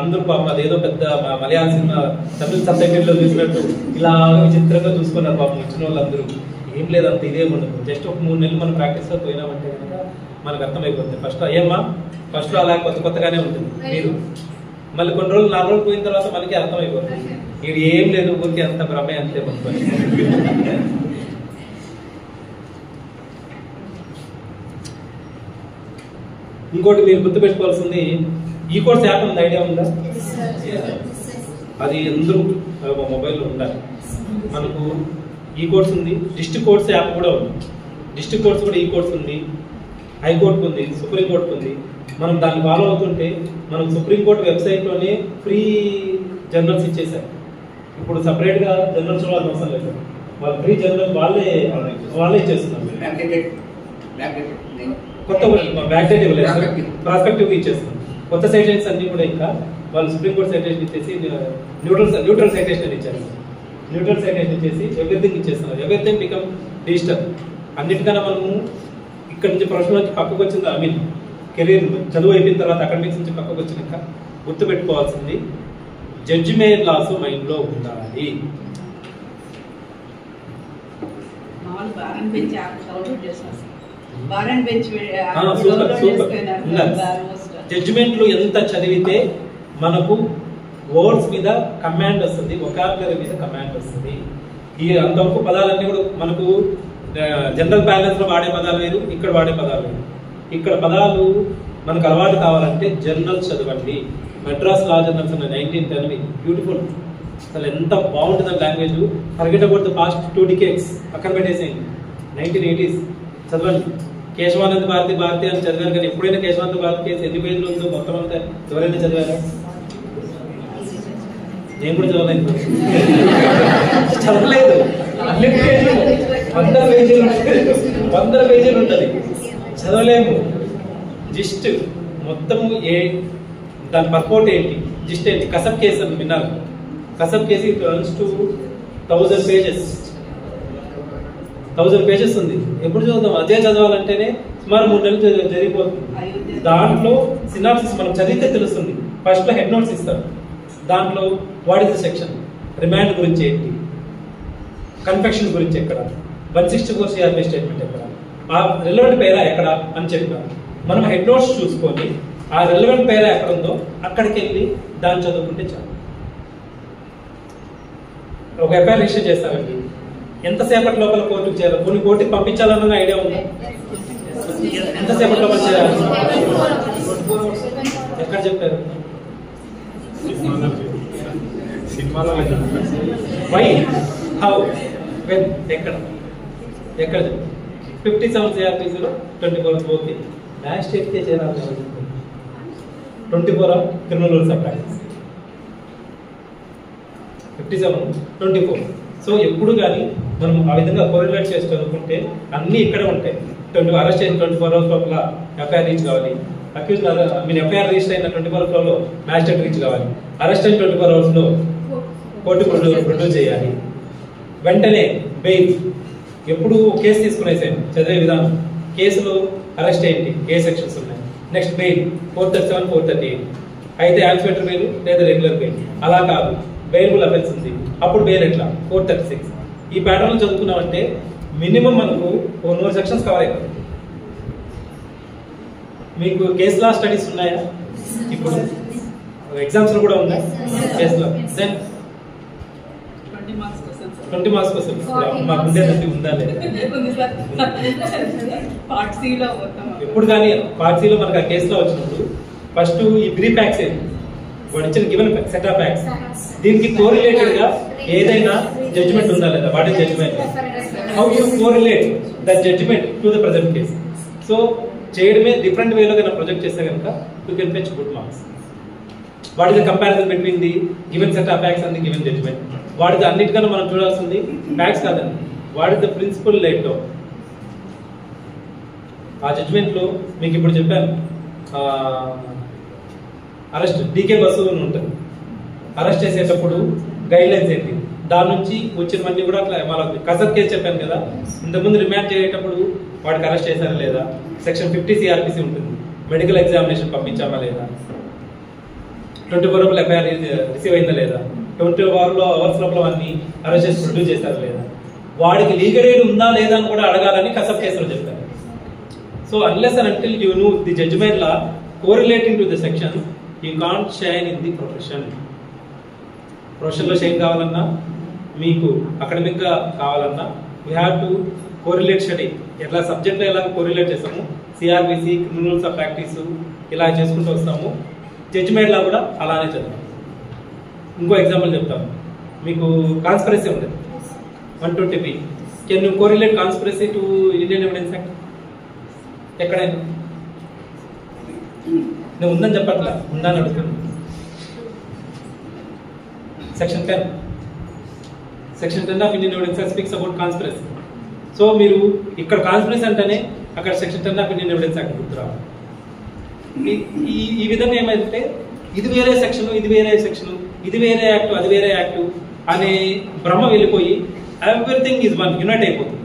అందరూ పాపం అదేదో పెద్ద మలయాళ సినిమా తమిళ సబ్టైటిల్లో చూసినట్టు ఇలా విచిత్రంగా చూసుకున్నారు పాపం వచ్చిన వాళ్ళందరూ. ఏం లేదంత ఇదేం ఉండదు, జస్ట్ ఒక 3 నెలలు మనం ప్రాక్టీస్లో పోయినామంటే కనుక మనకు అర్థమైపోతుంది. ఫస్ట్ అలా కొత్తగానే ఉంటుంది. మీరు మళ్ళీ కొన్ని రోజులు 4 రోజులు పోయిన తర్వాత మనకి అర్థమైపోతుంది, ఇది ఏం లేదు, ఊరికి అంత భ్రమే అంతే మొత్తం. ఇంకోటి మీరు గుర్తుపెట్టుకోవాల్సింది, ఈ కోర్స్ యాప్ ఉంది, ఐడియా ఉందా? అది అందరూ మొబైల్లో ఉండాలి. మనకు ఈ కోర్స్ ఉంది, డిస్ట్రిక్ట్ కోర్స్ యాప్ కూడా ఉంది. డిస్ట్రిక్ట్ కోర్స్ కూడా ఈ కోర్స్ ఉంది, హైకోర్టుకు ఉంది, సుప్రీంకోర్టుకు ఉంది. మనం దాన్ని ఫాలో అవుతుంటే మనం సుప్రీంకోర్టు వెబ్సైట్లోనే ఫ్రీ జర్నల్స్ ఇచ్చేసారు. ఇప్పుడు సపరేట్గా జర్నల్స్ చూడాల్సిన అవసరం లేదు, వాళ్ళు ఫ్రీ జర్నల్ వాళ్ళే ఇచ్చేస్తున్నారు. కొత్త బ్యాక్ డేట్ ఇవ్వలేదు, ప్రాస్పెక్టివ్ ఇచ్చేస్తున్నారు. కొత్త సైటేషన్స్ అన్ని కూడా ఇంకా వాళ్ళు సుప్రీంకోర్టు సైటేషన్ ఇచ్చేసి న్యూట్రల్ సైటేషన్ ఇచ్చారు. న్యూట్రల్ సైటేషన్ ఇచ్చేసి ఎవ్రీథింగ్ ఇచ్చేస్తున్నారు. Everything become digital. అన్నిటికన్నా మనము ఇక్కడ నుంచి ప్రొఫెషనల్ నుంచి పక్కకు వచ్చింది, ఐ మీన్ కెరీర్ చదువు అయిపోయిన తర్వాత అకాడమిక్స్ నుంచి పక్కకు వచ్చినాక గుర్తుపెట్టుకోవాల్సింది జడ్జిమెంట్ లాస్ మైండ్లో ఉండాలి. జడ్జిమెంట్లు ఎంత చదివితే మనకు వర్డ్స్ మీద కమాండ్ వస్తుంది, వొకాబులరీ మీద కమాండ్ వస్తుంది. ఈ అంతవరకు పదాలన్నీ కూడా మనకు జనరల్ బ్యాలెన్స్ లో వాడే పదాలు వేరు, ఇక్కడ వాడే పదాలు వేరు. ఇక్కడ పదాలు మనకు అలవాటు కావాలంటే జర్నల్స్ చదవండి. మెడ్రాస్ లా జర్నల్స్ ఉన్నాయి 1910 బ్యూటిఫుల్, అసలు ఎంత బాగుంటుంది language. Forget about the past 2 decades, పక్కన పెట్టేసేయండి. 1980s చదవండి. కేశవానంద భారతి అని చదివారు, కానీ ఎప్పుడైనా కేశవానంద భారతి కేసు ఎన్ని పేజీలు ఉందో మొత్తం అంతా ఎవరైనా చదివారా? నేను కూడా చదవలేదు, చదవలేదు. అన్ని పేజీలు 100 పేజీలు ఉంటుంది, చదవలేము. జిస్ట్ మొత్తము దాని పర్పోర్ట్ ఏంటి, జిస్ట్ ఏంటి. కసబ్ కేసు అని విన్నారు? Kasab case it runs to 1000 pages. 1000 pages ఉంది. ఎప్పుడు చదువుతాం? అదే చదవాలంటేనే సుమారు 3 నెలలు జరిగిపోతుంది. దాంట్లో సినాప్సిస్ మనం చదివితే తెలుస్తుంది. ఫస్ట్ లో హెడ్ నోట్స్ ఇస్తారు, దాంట్లో what is the section, remand గురించి ఏంటి, కన్ఫెక్షన్ గురించి ఎక్కడ, 164 CRP స్టేట్మెంట్ ఎక్కడ, ఆ రిలవెంట్ పేరా ఎక్కడ అని చెప్పారు. మనం హెడ్ నోట్స్ చూసుకొని ఆ రిలవెంట్ పేరా ఎక్కడ ఉందో అక్కడికి వెళ్ళి దాన్ని చదువుకుంటే చాలు. ఒక ఎఫ్ఐఆర్ రిజిస్టర్ చేస్తారండి, ఎంతసేపటి లోపల కోర్టుకు చేయాలి? కొన్ని కోర్టుకి పంపించాలన్న ఐడియా ఉందా? ఎంతసేపటి లోపల చేయాలి? ఎక్కడ చెప్పారు? వై, హౌ, వెన్, ఎక్కడ చెప్పారు? 57 CRPs 24 ఓకే. మ్యాజిస్ట్రేట్ కే చేయాలి. 24 criminal rules of practice, 57, 24. So ఎప్పుడు కానీ మనం ఆ విధంగా కోరిలేట్ చేసి చదువుకుంటే అన్ని ఇక్కడే ఉంటాయి. అరెస్ట్ అయిన 24 hours లోపల ఎఫ్ఐఆర్ రీచ్ కావాలి. అక్యూజ్ ఎఫ్ఐఆర్ రిజిస్టర్ అయిన 24 hours లో మ్యాజిస్ట్రేట్ రీచ్ కావాలి. అరెస్ట్ అయిన 24 hours లో కోర్టు ప్రొడ్యూస్ చేయాలి. వెంటనే బెయిల్. ఎప్పుడు కేసు తీసుకునేసాను చదివే విధానం, కేసులో అరెస్ట్ ఏంటి, ఏ సెక్షన్స్ ఉన్నాయి, నెక్స్ట్ బెయిల్ 437, 438 అయితే యాక్సిడెంట్ బెయిల్ లేదా రెగ్యులర్ బెయిల్. అలా కాదు, బెయిలబుల్ అఫెన్స్ ఉంది, అప్పుడు బెయిల్ ఎట్లా, 436. ఈ ప్యాటర్న్ చదువుకున్నామంటే మినిమం మనకు 400 సెక్షన్స్ కవర్ అయిపోతుంది. మీకు కేసు లా స్టడీస్ ఉన్నాయా? ఇప్పుడు ఎగ్జామ్స్ లో కూడా ఉన్నాయి కేసు లా. దెన్ 20 మార్క్స్ కోసం మాకు ఉండేది ఉందా లేదా? ఎప్పుడు కానీ పార్ట్ సిలో మనకు ఆ కేసులో వచ్చినప్పుడు ఫస్ట్ ఈ బ్రీఫ్ యాక్ట్స్ ఏంటి, వాడు ఇచ్చిన గివెన్ సెట్ ఆఫ్ యాక్ట్స్, దీనికి కోరిలేటెడ్ గా ఏదైనా జడ్జిమెంట్ ఉందా లేదా? What is judgment, how you correlate the judgment to the present case. So చేయడమే డిఫరెంట్ వేలో కనుక ప్రొజెక్ట్ చేస్తే కనుక you can fetch good marks. What is the comparison between the given set of facts and the given judgment. వాటిది అన్నిటికన్నా మనం చూడాల్సింది facts కాదండి, what is the principle laid down. ఆ జడ్జిమెంట్ లో మీకు ఇప్పుడు చెప్పాను, అరెస్ట్ డీకే బస్సు అని ఉంటుంది. అరెస్ట్ చేసేటప్పుడు గైడ్ లైన్స్ ఏంటి, దాని నుంచి వచ్చినవన్నీ కూడా అట్లా వాళ్ళకి కసబ్ కేసు చెప్పాను కదా, ఇంతకుముందు రిమాండ్ చేసేటప్పుడు వాడికి అరెస్ట్ చేశారా లేదా, సెక్షన్ 50 CRPC ఉంటుంది, మెడికల్ ఎగ్జామినేషన్ పంపించామా లేదా, 24 లోపల ఎఫ్ఐఆర్ రిసీవ్ అయిందా లేదా, 24 అవర్స్ లోపల అన్ని అరెస్ట్ చేసి ప్రొడ్యూస్ చేశారా లేదా, వాడికి లీగల్ ఎయిడ్ ఉందా లేదా అని కూడా అడగాలని కసబ్ కేసులో చెప్తారు. So unless and until you know the judgement law correlating to the section, you can't shine in the profession. Profession లో షైన్ కావాలన్నా, మీకు అకాడమిక్ గా కావాలన్నా, we have to correlate study. ఎట్లా సబ్జెక్ట్ లో ఎలా కోరిలేట్ చేస్తాము, CrPC, criminal rules of practice ఇలా చేసుకుంటూ వస్తాము, జడ్జిమెంట్ లా కూడా అలానే చదువు. ఇంకో ఎగ్జాంపుల్ చెప్తాను మీకు, కాన్స్పిరసీ ఉంది 120B. Can you correlate conspiracy to Indian evidence act? ఎక్కడైనా నేను ఉందని చెప్పట్లా, ఉందని అడుగుతాను. Section 10 of Indian evidence act speaks about conspiracy. So మీరు ఇక్కడ కాన్స్పిరసీ అంటేనే అక్కడ section 10 of Indian evidence act గుర్తురావాలి. ఈ విధంగా ఏమైందంటే ఇది వేరే సెక్షన్, ఇది వేరే సెక్షన్, ఇది వేరే యాక్ట్, అది వేరే యాక్ట్ అనే భ్రమ వెళ్ళిపోయి ఎవ్రీథింగ్ ఈజ్ వన్, యునైట్ అయిపోతుంది.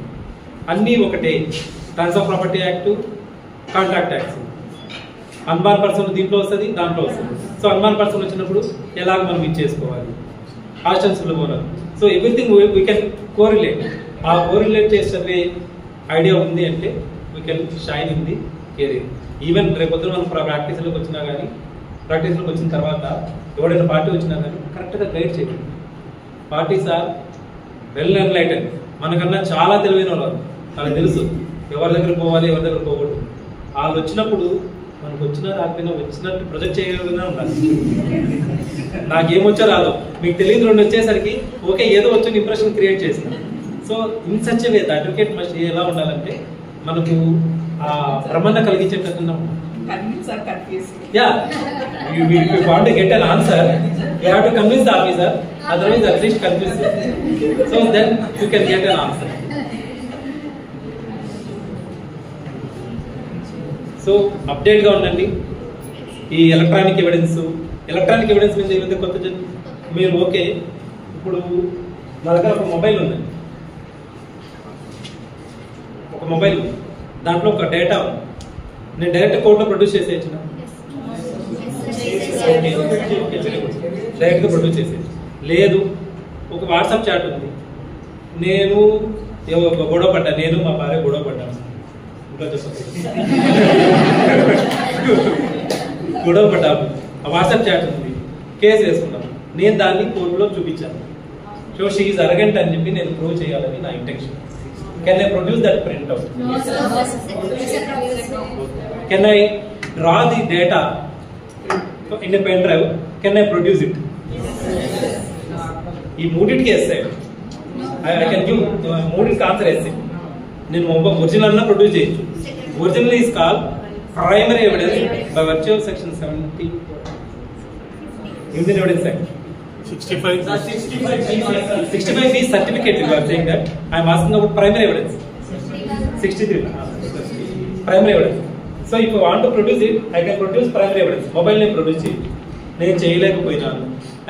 అన్నీ ఒకటే. Transfer property act, contract acts, unborn person దీంట్లో వస్తుంది, దాంట్లో వస్తుంది. సో అన్బాన్ పర్సన్ వచ్చినప్పుడు ఎలాగ మనం ఇది చేసుకోవాలి, హాస్టల్స్లో పోవాలి. So everything we can correlate. ఆ కోరిలేట్ చేసి చదివే ఐడియా ఉంది అంటే we can shine in the career. Even రేపొద్దున మనం ప్రాక్టీస్లోకి వచ్చినా కానీ, ప్రాక్టీస్లోకి వచ్చిన తర్వాత ఎవడైనా పార్టీ వచ్చినా కానీ కరెక్ట్గా గైడ్ చేయండి. పార్టీస్ ఆర్ వెల్ ఎన్లైటెడ్, మనకన్నా చాలా తెలివైన వాళ్ళు. వాళ్ళకి తెలుసు ఎవరి దగ్గర పోవాలి, ఎవరి దగ్గర పోకూడదు. వాళ్ళు వచ్చినప్పుడు మనకు వచ్చినా రాకపోయినా వచ్చినట్టు ప్రొజెక్ట్ చేయగలిగినా ఉండాలి. నాకేమొచ్చో రాదు, మీకు తెలియదు రెండు వచ్చేసరికి ఓకే ఏదో వచ్చిన ఇంప్రెషన్ క్రియేట్ చేసిన. So in such way the advocate must ఎలా ఉండాలంటే మనకు ఆ భ్రమణ కలిగించేటట్టుగా ఉండాలి. Yeah, if you want to get an answer, you have to convince the officer, otherwise at least confuse him. So then you can get an answer. So అప్డేట్గా ఉండండి. ఈ electronic evidence మీద ఏమైతే కొత్త మీరు ఓకే ఇప్పుడు నా దగ్గర ఒక మొబైల్ ఉంది, దాంట్లో ఒక డేటా ఉంది, నేను డైరెక్ట్ కోర్టులో ప్రొడ్యూస్ చేసేయచ్చు, డైరెక్ట్గా ప్రొడ్యూస్ చేసేయచ్చు. లేదు ఒక వాట్సాప్ చాట్ ఉంది, నేను గొడవ పడ్డా, నేను మా భార్య గొడవ పడ్డాను, గొడవ పడ్డాము, ఆ వాట్సాప్ చాట్ ఉంది, కేసు వేసుకున్నాను, నేను దాన్ని కోర్టులో చూపించాను. సో షీ ఈజ్ అరగెంట్ అని చెప్పి నేను ప్రూవ్ చేయాలని నా intention. Can I produce that printout? No, sir. Can I draw the data in a pen drive? Can I produce it? ఈ మూడింటికి వేస్తే I can give మూడింటికి ఆన్సర్ వేస్తే నేను ఒరిజినల్ ప్రొడ్యూస్ చేయొచ్చు. Original is call primary evidence by virtue of section 70 Indian Evidence Act. 65B certificate you are saying that. I am asking about primary evidence. 63 primary evidence. So if you want to produce it, I can produce primary evidence. Mobile name produce it. నేను చేయలేకపోయినాను,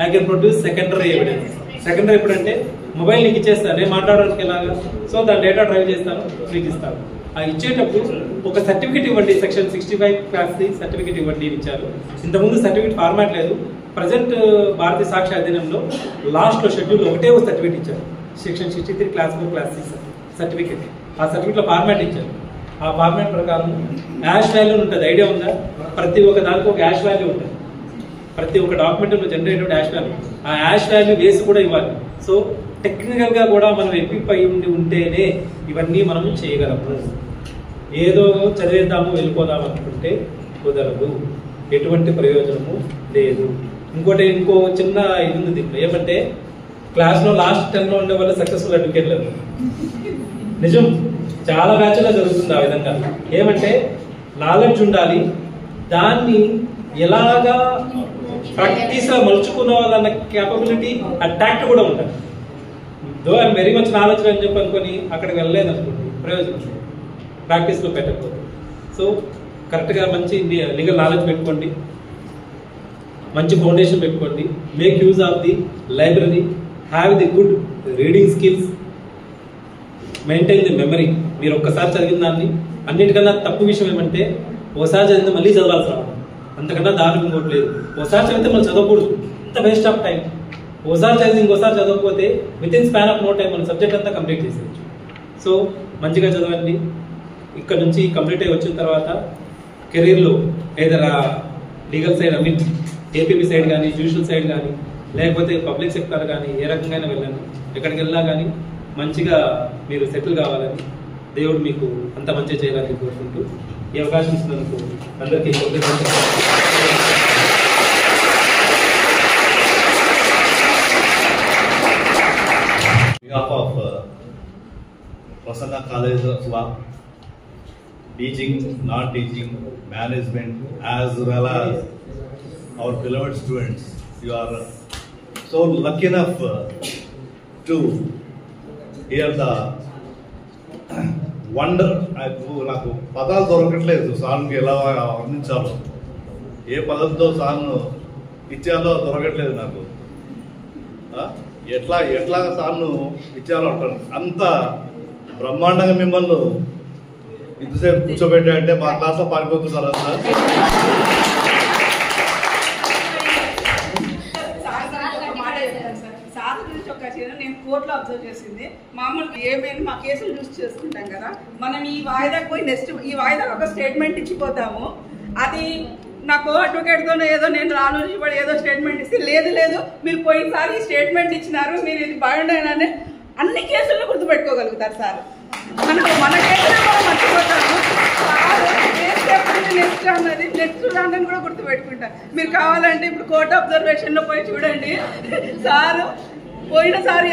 I can produce secondary evidence. Secondary ఎప్పుడంటే mobile నీకు ఇచ్చేస్తాను, నేను మాట్లాడడానికి ఎలాగా, so దాని data drive చేస్తాను, మీకు ఇస్తాను. ఆ ఇచ్చేటప్పుడు ఒక సర్టిఫికేట్ ఇవ్వండి, సెక్షన్ 65 క్లాస్ సర్టిఫికేట్ ఇవ్వండి ఇచ్చారు. ఇంతకుముందు సర్టిఫికేట్ ఫార్మాట్ లేదు. ప్రజెంట్ భారతీయ సాక్ష్య అధీనంలో లాస్ట్లో షెడ్యూల్ ఒకటే ఒక సర్టిఫికేట్ ఇచ్చారు, సెక్షన్ 63 క్లాస్ 4 క్లాస్ 6 సర్టిఫికేట్. ఆ సర్టిఫికేట్లో ఫార్మాట్ ఇచ్చారు. ఆ ఫార్మాట్ ప్రకారం యాష్ వాల్యూ ఉంటుంది, ఐడియా ఉందా? ప్రతి ఒక్క దానికి ఒక యాష్ వాల్యూ ఉంటుంది, ప్రతి ఒక్క డాక్యుమెంట్లో జనరేటెడ్ యాష్ వాల్యూ, ఆ యాష్ వాల్యూ వేసి కూడా ఇవ్వాలి. సో టెక్నికల్గా కూడా మనం ఎక్విప్ అయి ఉంటేనే ఇవన్నీ మనం చేయగలము. ఏదో చదివేద్దాము వెళ్ళిపోదాం అనుకుంటే కుదరదు, ఎటువంటి ప్రయోజనము లేదు. ఇంకో చిన్న ఇది ఉంది దీంట్లో, ఏమంటే క్లాస్లో లాస్ట్ 10లో ఉండే వాళ్ళు సక్సెస్ఫుల్ అడ్వకేట్ లేదు. నిజం, చాలా బ్యాచ్లో జరుగుతుంది ఆ విధంగా. ఏమంటే నాలెడ్జ్ ఉండాలి, దాన్ని ఎలాగా ప్రాక్టీస్ గా మలుచుకున్న వాళ్ళన్న క్యాపబిలిటీ, అట్రాక్ట్ కూడా ఉంటుంది. Though I'm very much knowledge అని చెప్పి అనుకొని అక్కడికి వెళ్ళలేదు అనుకోండి, ప్రయోజనం ప్రాక్టీస్లో పెట్టకపోతే. సో కరెక్ట్గా మంచి లీగల్ నాలెడ్జ్ పెట్టుకోండి, మంచి ఫౌండేషన్ పెట్టుకోండి, make use of the library, have the good reading skills, maintain the memory. మీరు ఒక్కసారి చదివిన దాన్ని, అన్నిటికన్నా తప్పు విషయం ఏమంటే ఒకసారి చదివితే మళ్ళీ చదవాల్సి రావడం, అంతకన్నా దారుణం ఇంకోటి లేదు. ఒకసారి చదివితే మనం చదవకూడదు, ఇంత వేస్ట్ ఆఫ్ టైం. ఒకసారి చదివి ఇంకోసారి చదవకపోతే with in span of no time మన సబ్జెక్ట్ అంతా కంప్లీట్ చేసేయచ్చు. సో మంచిగా చదవండి. ఇక్కడ నుంచి కంప్లీట్ అయ్యి వచ్చిన తర్వాత కెరీర్లో ఏదైనా legal side, I mean APP side కానీ, జ్యుడిషియల్ సైడ్ కానీ, లేకపోతే పబ్లిక్ సెక్టర్ కానీ, ఏ రకంగా వెళ్ళండి. ఎక్కడికి వెళ్ళినా కానీ మంచిగా మీరు సెటిల్ కావాలని దేవుడు మీకు అంత మంచి చేయాలని కోరుకుంటూ ఈ అవకాశం ఇచ్చినందుకు అందరికీ behalf of Prasanna College of Law, teaching, non-teaching, management, as well as our beloved students, you are so lucky enough to hear the wonder. నాకు పదాలు దొరకట్లేదు సార్కి ఎలా వర్ణించాలో, ఏ పదంతో సార్ను ఇచ్చాలో దొరకట్లేదు నాకు. ఎట్లా సార్ను ఇచ్చారో అంటారు. అంత బ్రహ్మాండంగా మిమ్మల్ని ఇంతసేపు కూర్చోబెట్టా అంటే మా క్లాస్లో పారిపోతున్నారా సార్? నేను కోర్టులో అబ్జర్వ్ చేసింది, మామూలుగా ఏమైనా మా కేసులు చూసి చేసుకుంటాం కదా, మనం ఈ వాయిదాకి పోయి నెక్స్ట్ ఈ వాయిదాకి ఒక స్టేట్మెంట్ ఇచ్చిపోతాము. అది నాకు అడ్వకేట్తోనే ఏదో నేను రాను పడి ఏదో స్టేట్మెంట్ ఇస్తే, లేదు మీరు పోయినసారి స్టేట్మెంట్ ఇచ్చినారు, మీరు ఇది బాగుండేనని అన్ని కేసులను గుర్తుపెట్టుకోగలుగుతారు సార్. మన కేసులు మర్చిపోతాము. నెక్స్ట్ అన్నది నెక్స్ట్ రాందని కూడా గుర్తుపెట్టుకుంటా. మీరు కావాలంటే ఇప్పుడు కోర్ట్ అబ్జర్వేషన్ లో పోయి చూడండి. సారు పోయినసారి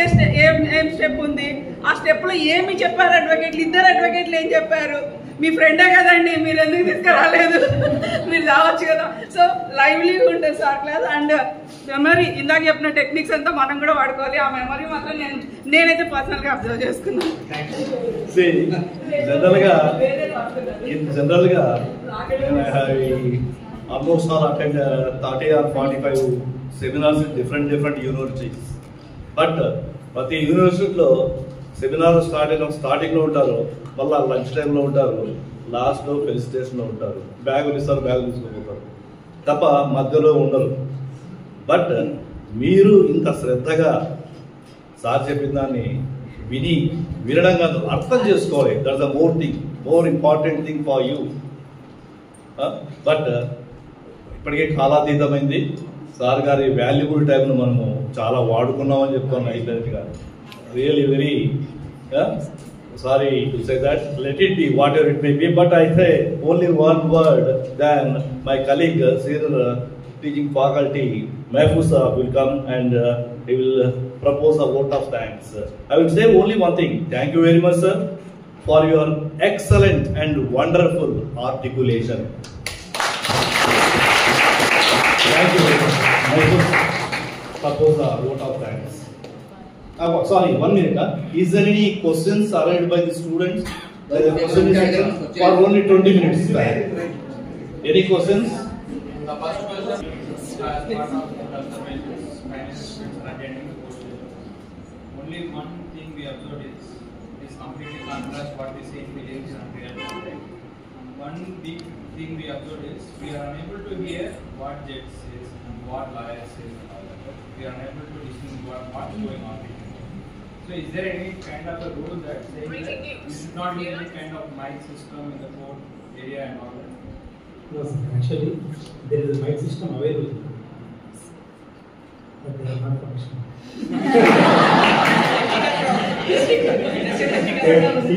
ఏం స్టెప్ ఉంది, ఆ స్టెప్ లో ఏమి చెప్పారు అడ్వకేట్లు, ఇద్దరు అడ్వకేట్లు ఏం చెప్పారు. మీ ఫ్రెండే కదండి, మీరు ఎందుకు తీసుకురాలేదు, మీరు రావచ్చు కదా. సో లైవ్లీగా ఉంటుంది సార్ క్లాస్. అండ్ మెమరీ ఇందాక చెప్పిన టెక్నిక్స్ అంతా మనం కూడా వాడుకోవాలి. ఆ మెమరీ మాత్రం నేనైతే పర్సనల్ గా అబ్జర్వ్ చేసుకున్నాను. జనరల్ గా almost all attend 30 or 45 seminars in different universities. But ప్రతి యూనివర్సిటీలో సెమినార్ స్టార్టింగ్లో ఉంటారు, మళ్ళీ లంచ్ టైంలో ఉంటారు, లాస్ట్లో ఫెలిసిటేషన్లో ఉంటారు, బ్యాగులు ఇస్తారు, బ్యాగులు తీసుకుపోతారు తప్ప మధ్యలో ఉండరు. బట్ మీరు ఇంత శ్రద్ధగా సార్ చెప్పిన దాన్ని వినడం కాదు, అర్థం చేసుకోవాలి. That's the more important thing for you. But ఇప్పటికే కాలాతీతమైంది. సార్ గారి వాల్యుబుల్ టైంను మనము చాలా వాడుకున్నామని చెప్తున్నాను. ఇద్దరిగా really very sorry to say that, let it be whatever it may be, but I say only one word, then my colleague senior teaching faculty Mahfooza will come and he will propose a vote of thanks. I will say only one thing: thank you very much, sir, for your excellent and wonderful articulation. Thank you very much. Mahfooza propose a vote of thanks. Sorry, 1 minute. Is there any questions raised by the students? The question is for only 20 minutes. Any questions? The first question is part of observations. Attending the course. Only one thing we observed is completely contrast what we see in videos and reality. One big thing we observed is we are unable to hear what judge says and what lawyer says. We are unable to listen to what's going on. So is there any kind of a rule that says that you should not use any kind of mic system in the court area and all that? No, sir. Actually, there is a mic system available, but they are not functioning.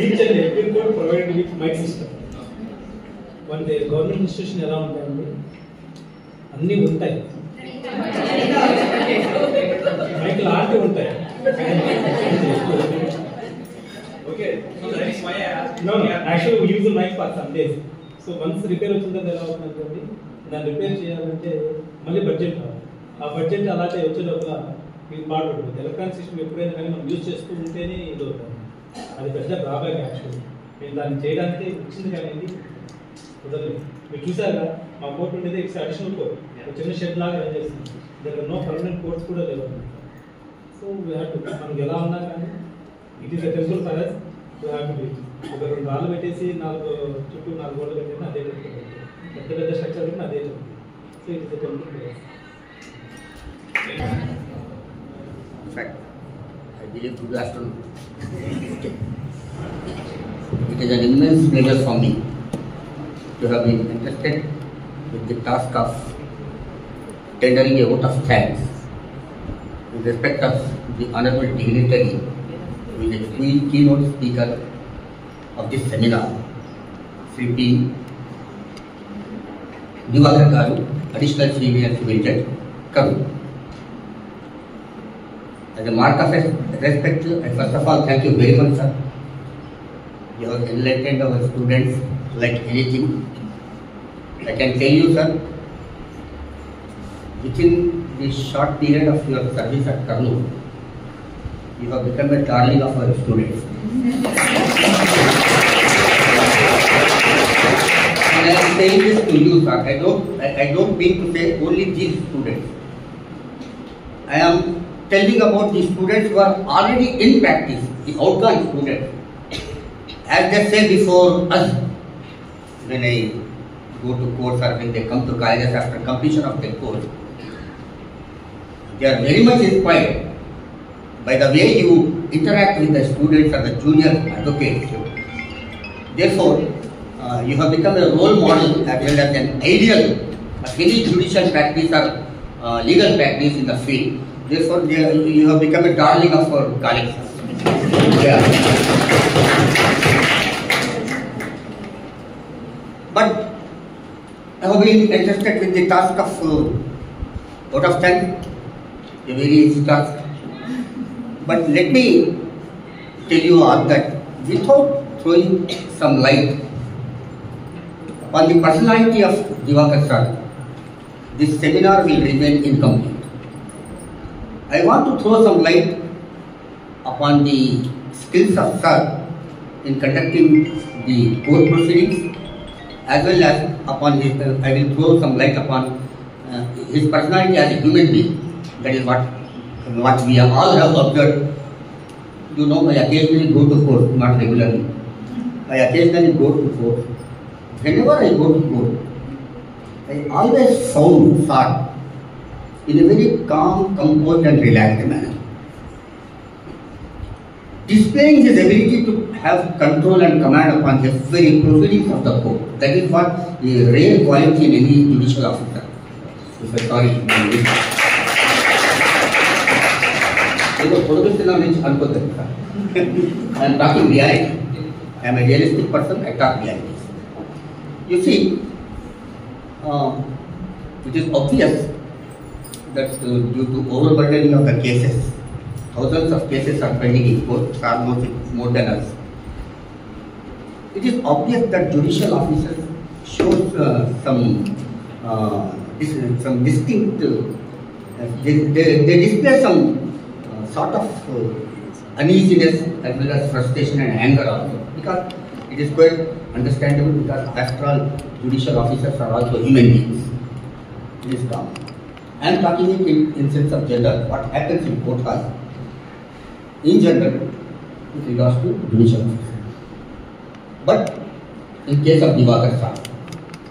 Each and every court provided with mic system. One day, government institution around them, అన్నీ ఉంటాయి, మైకులు aunty ఉంటాయి. Okay, so that is why I asked. No, actually we use the mic for some days. So once repair వచ్చిందో ఎలా అవుతుందంటే దాన్ని repair చేయాలంటే మళ్ళీ బడ్జెట్ కావాలి. ఆ బడ్జెట్ అలాగే వచ్చే లోపల ఇది పాడుపడుతుంది. ఎలక్ట్రానిక్ సిస్టమ్ ఎప్పుడైనా కానీ మనం యూజ్ చేస్తూ ఉంటేనే ఇది అవుతుంది. అది పెద్ద డ్రాబ్యాక్ యాక్చువల్లీ. నేను దాన్ని చేయడానికి వచ్చింది కానీ కుదరలేదు. మీరు చూసారుగా మా కోర్టు ఉండేది ఇట్స్ అడిషనల్ కోర్ట్, ఒక చిన్న షెడ్ లాగా రన్ చేస్తుంది. దగ్గర నో పర్మనెంట్ కోర్ట్స్ కూడా లేవు. సో వీ హ్యావ్ టు, మనకి ఎలా ఉన్నా కానీ it is a temple for us to have to be. ఒక 2 రాళ్ళు పెట్టేసి 4 చుట్టూ 4 గోడలు పెట్టినా అదే టెంపుల్, పెద్ద స్ట్రక్చర్ పెట్టినా అదే temple. So it is a temple for us. I believe good afternoon. It is an immense pleasure for me to have been entrusted with the task of tendering a vote of thanks in respect of the honorable dignitary who is the keynote speaker of this seminar, Sri P. Divakar Garu, Additional Senior Civil Judge, Karnool. As a mark of respect, I first of all thank you very much, sir. You have enlightened our students like anything. I can tell you, sir, within this short period of your service at Karnool, you have become a darling of our students. And I am saying this to you, sir. I don't mean to say only these students. I am telling about the students who are already in practice, the outgoing students. As they say before us, when I go to course or when they come to colleges after completion of their course, they are very much inspired by the way you interact with the students or the junior advocates. Therefore, you have become a role model as well as an ideal of any judicial practice or legal practice in the field. Therefore, you have become a darling of our colleagues. Yeah. But I have been entrusted with the task of out of 10, a very easy task. But let me tell you all that without throwing some light on the personality of Divakar sir, this seminar will remain incomplete. I want to throw some light upon the skills of sir in conducting the court proceedings, as well as upon his, I will throw some light upon his personality as a human being. That is what we all have observed. You know, I occasionally go to court, not regularly. I occasionally go to court. Whenever I go to court, I always found sir in a very calm, composed and relaxed manner, displaying his ability to have control and command upon the very proceedings of the court. That is what a rare quality in any judicial officer. Sorry. I am talking reality. I am a realistic person, I talk reality. You see, it is obvious that due to overburdening of the cases, thousands of cases are pending in court, far more than us. It is obvious that judicial officers show some distinct, they display some sort of uneasiness as well as frustration and anger also, because it is quite understandable, because after all judicial officers are also human beings. It is common. I am talking in sense of general, what happens in court hall in general with regards to judicial officers. But in case of Divakar sir,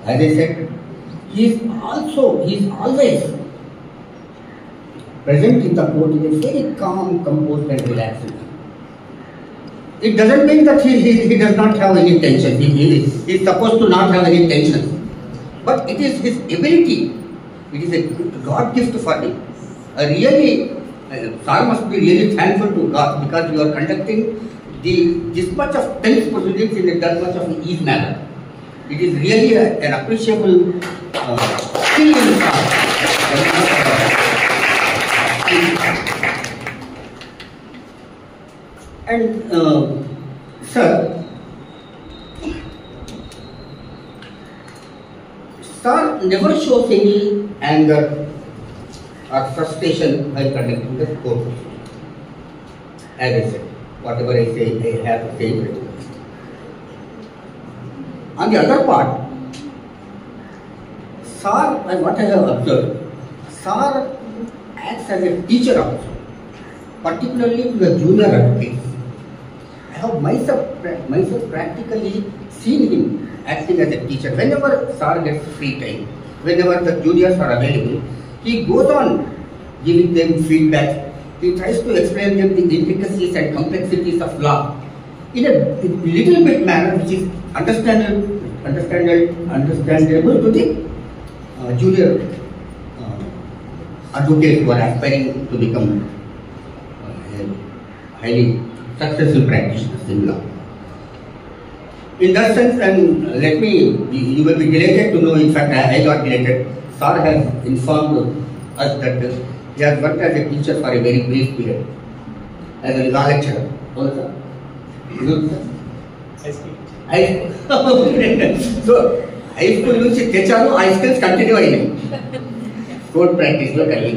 as I said, he is always present in the court in a very calm, composed and relaxed manner. It doesn't mean that he does not have any tension. He is supposed to not have any tension. But it is his ability. It is a God gift for him. Sir must be really thankful to God, because you are conducting this much of tense proceedings in that much of ease manner. It is really an appreciable skill in the sir. And sir never shows any anger or frustration while conducting the court. As I said, whatever I say, I have to say it. On the other part, sir, what I have observed, sir acts as a teacher also, particularly to the junior advocates. I have myself practically seen him acting as a teacher. Whenever sir gets free time, whenever the juniors are available, he goes on giving them feedback. He tries to explain them the intricacies and complexities of law in a little bit manner which is understandable to the junior advocates who are aspiring to become highly successful practitioners in law. In that sense, and you will be delighted to know, in fact I got delighted, sir has informed us that he has worked as a teacher for a very brief period, as a law lecturer. Also, so high school నుంచి తెచ్చాను, high skills continue అయినాయి. Court practice లో కలిగి.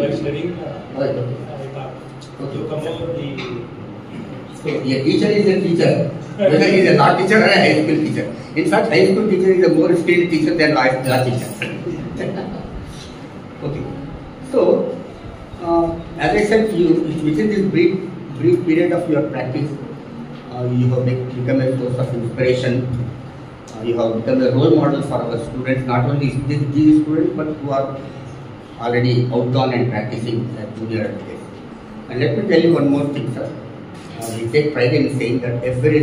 So a teacher is a teacher, whether he is a law teacher or a high school teacher. In fact, high school teacher is a more skilled teacher than law teacher. Okay. So, as I said to you, within this brief period of your practice, you have become a source of inspiration. You have become a role model for our students, not only these students, but who are already outgone and practicing at junior advocates. And let me tell you one more thing, sir. We take pride in saying that every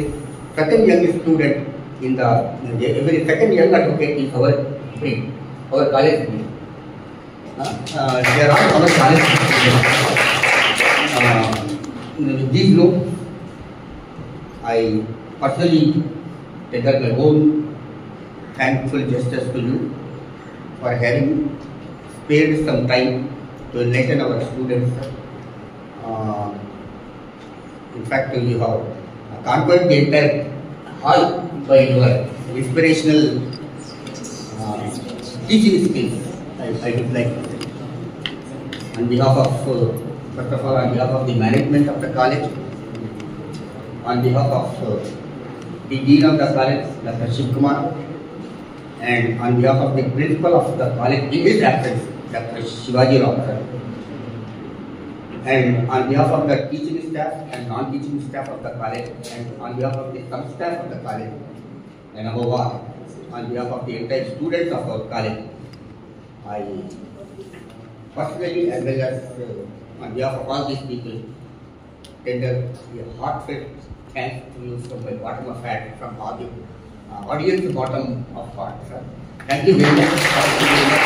second young student every second young advocate is our college breed. They are all our college students. These notes, I personally tender my own thankful gestures to you for having spared some time to enlighten our students. In fact, you have conquered the entire hall by your inspirational teaching skills. I would like to say. On behalf of, first of all, on behalf of the management of the college, on behalf of the Dean of the college, Dr. Shiv Kumar, and on behalf of the principal of the college in his absence, Dr. Shivaji Rao, and on behalf of the teaching staff and non-teaching staff of the college, and on behalf of the sub-staff of the college, and above all, on behalf of the entire students of our college, I personally as well as on behalf of all these people tender a heartfelt thanks to you from my bottom of heart, from all the audience bottom of heart, sir. Thank you very much.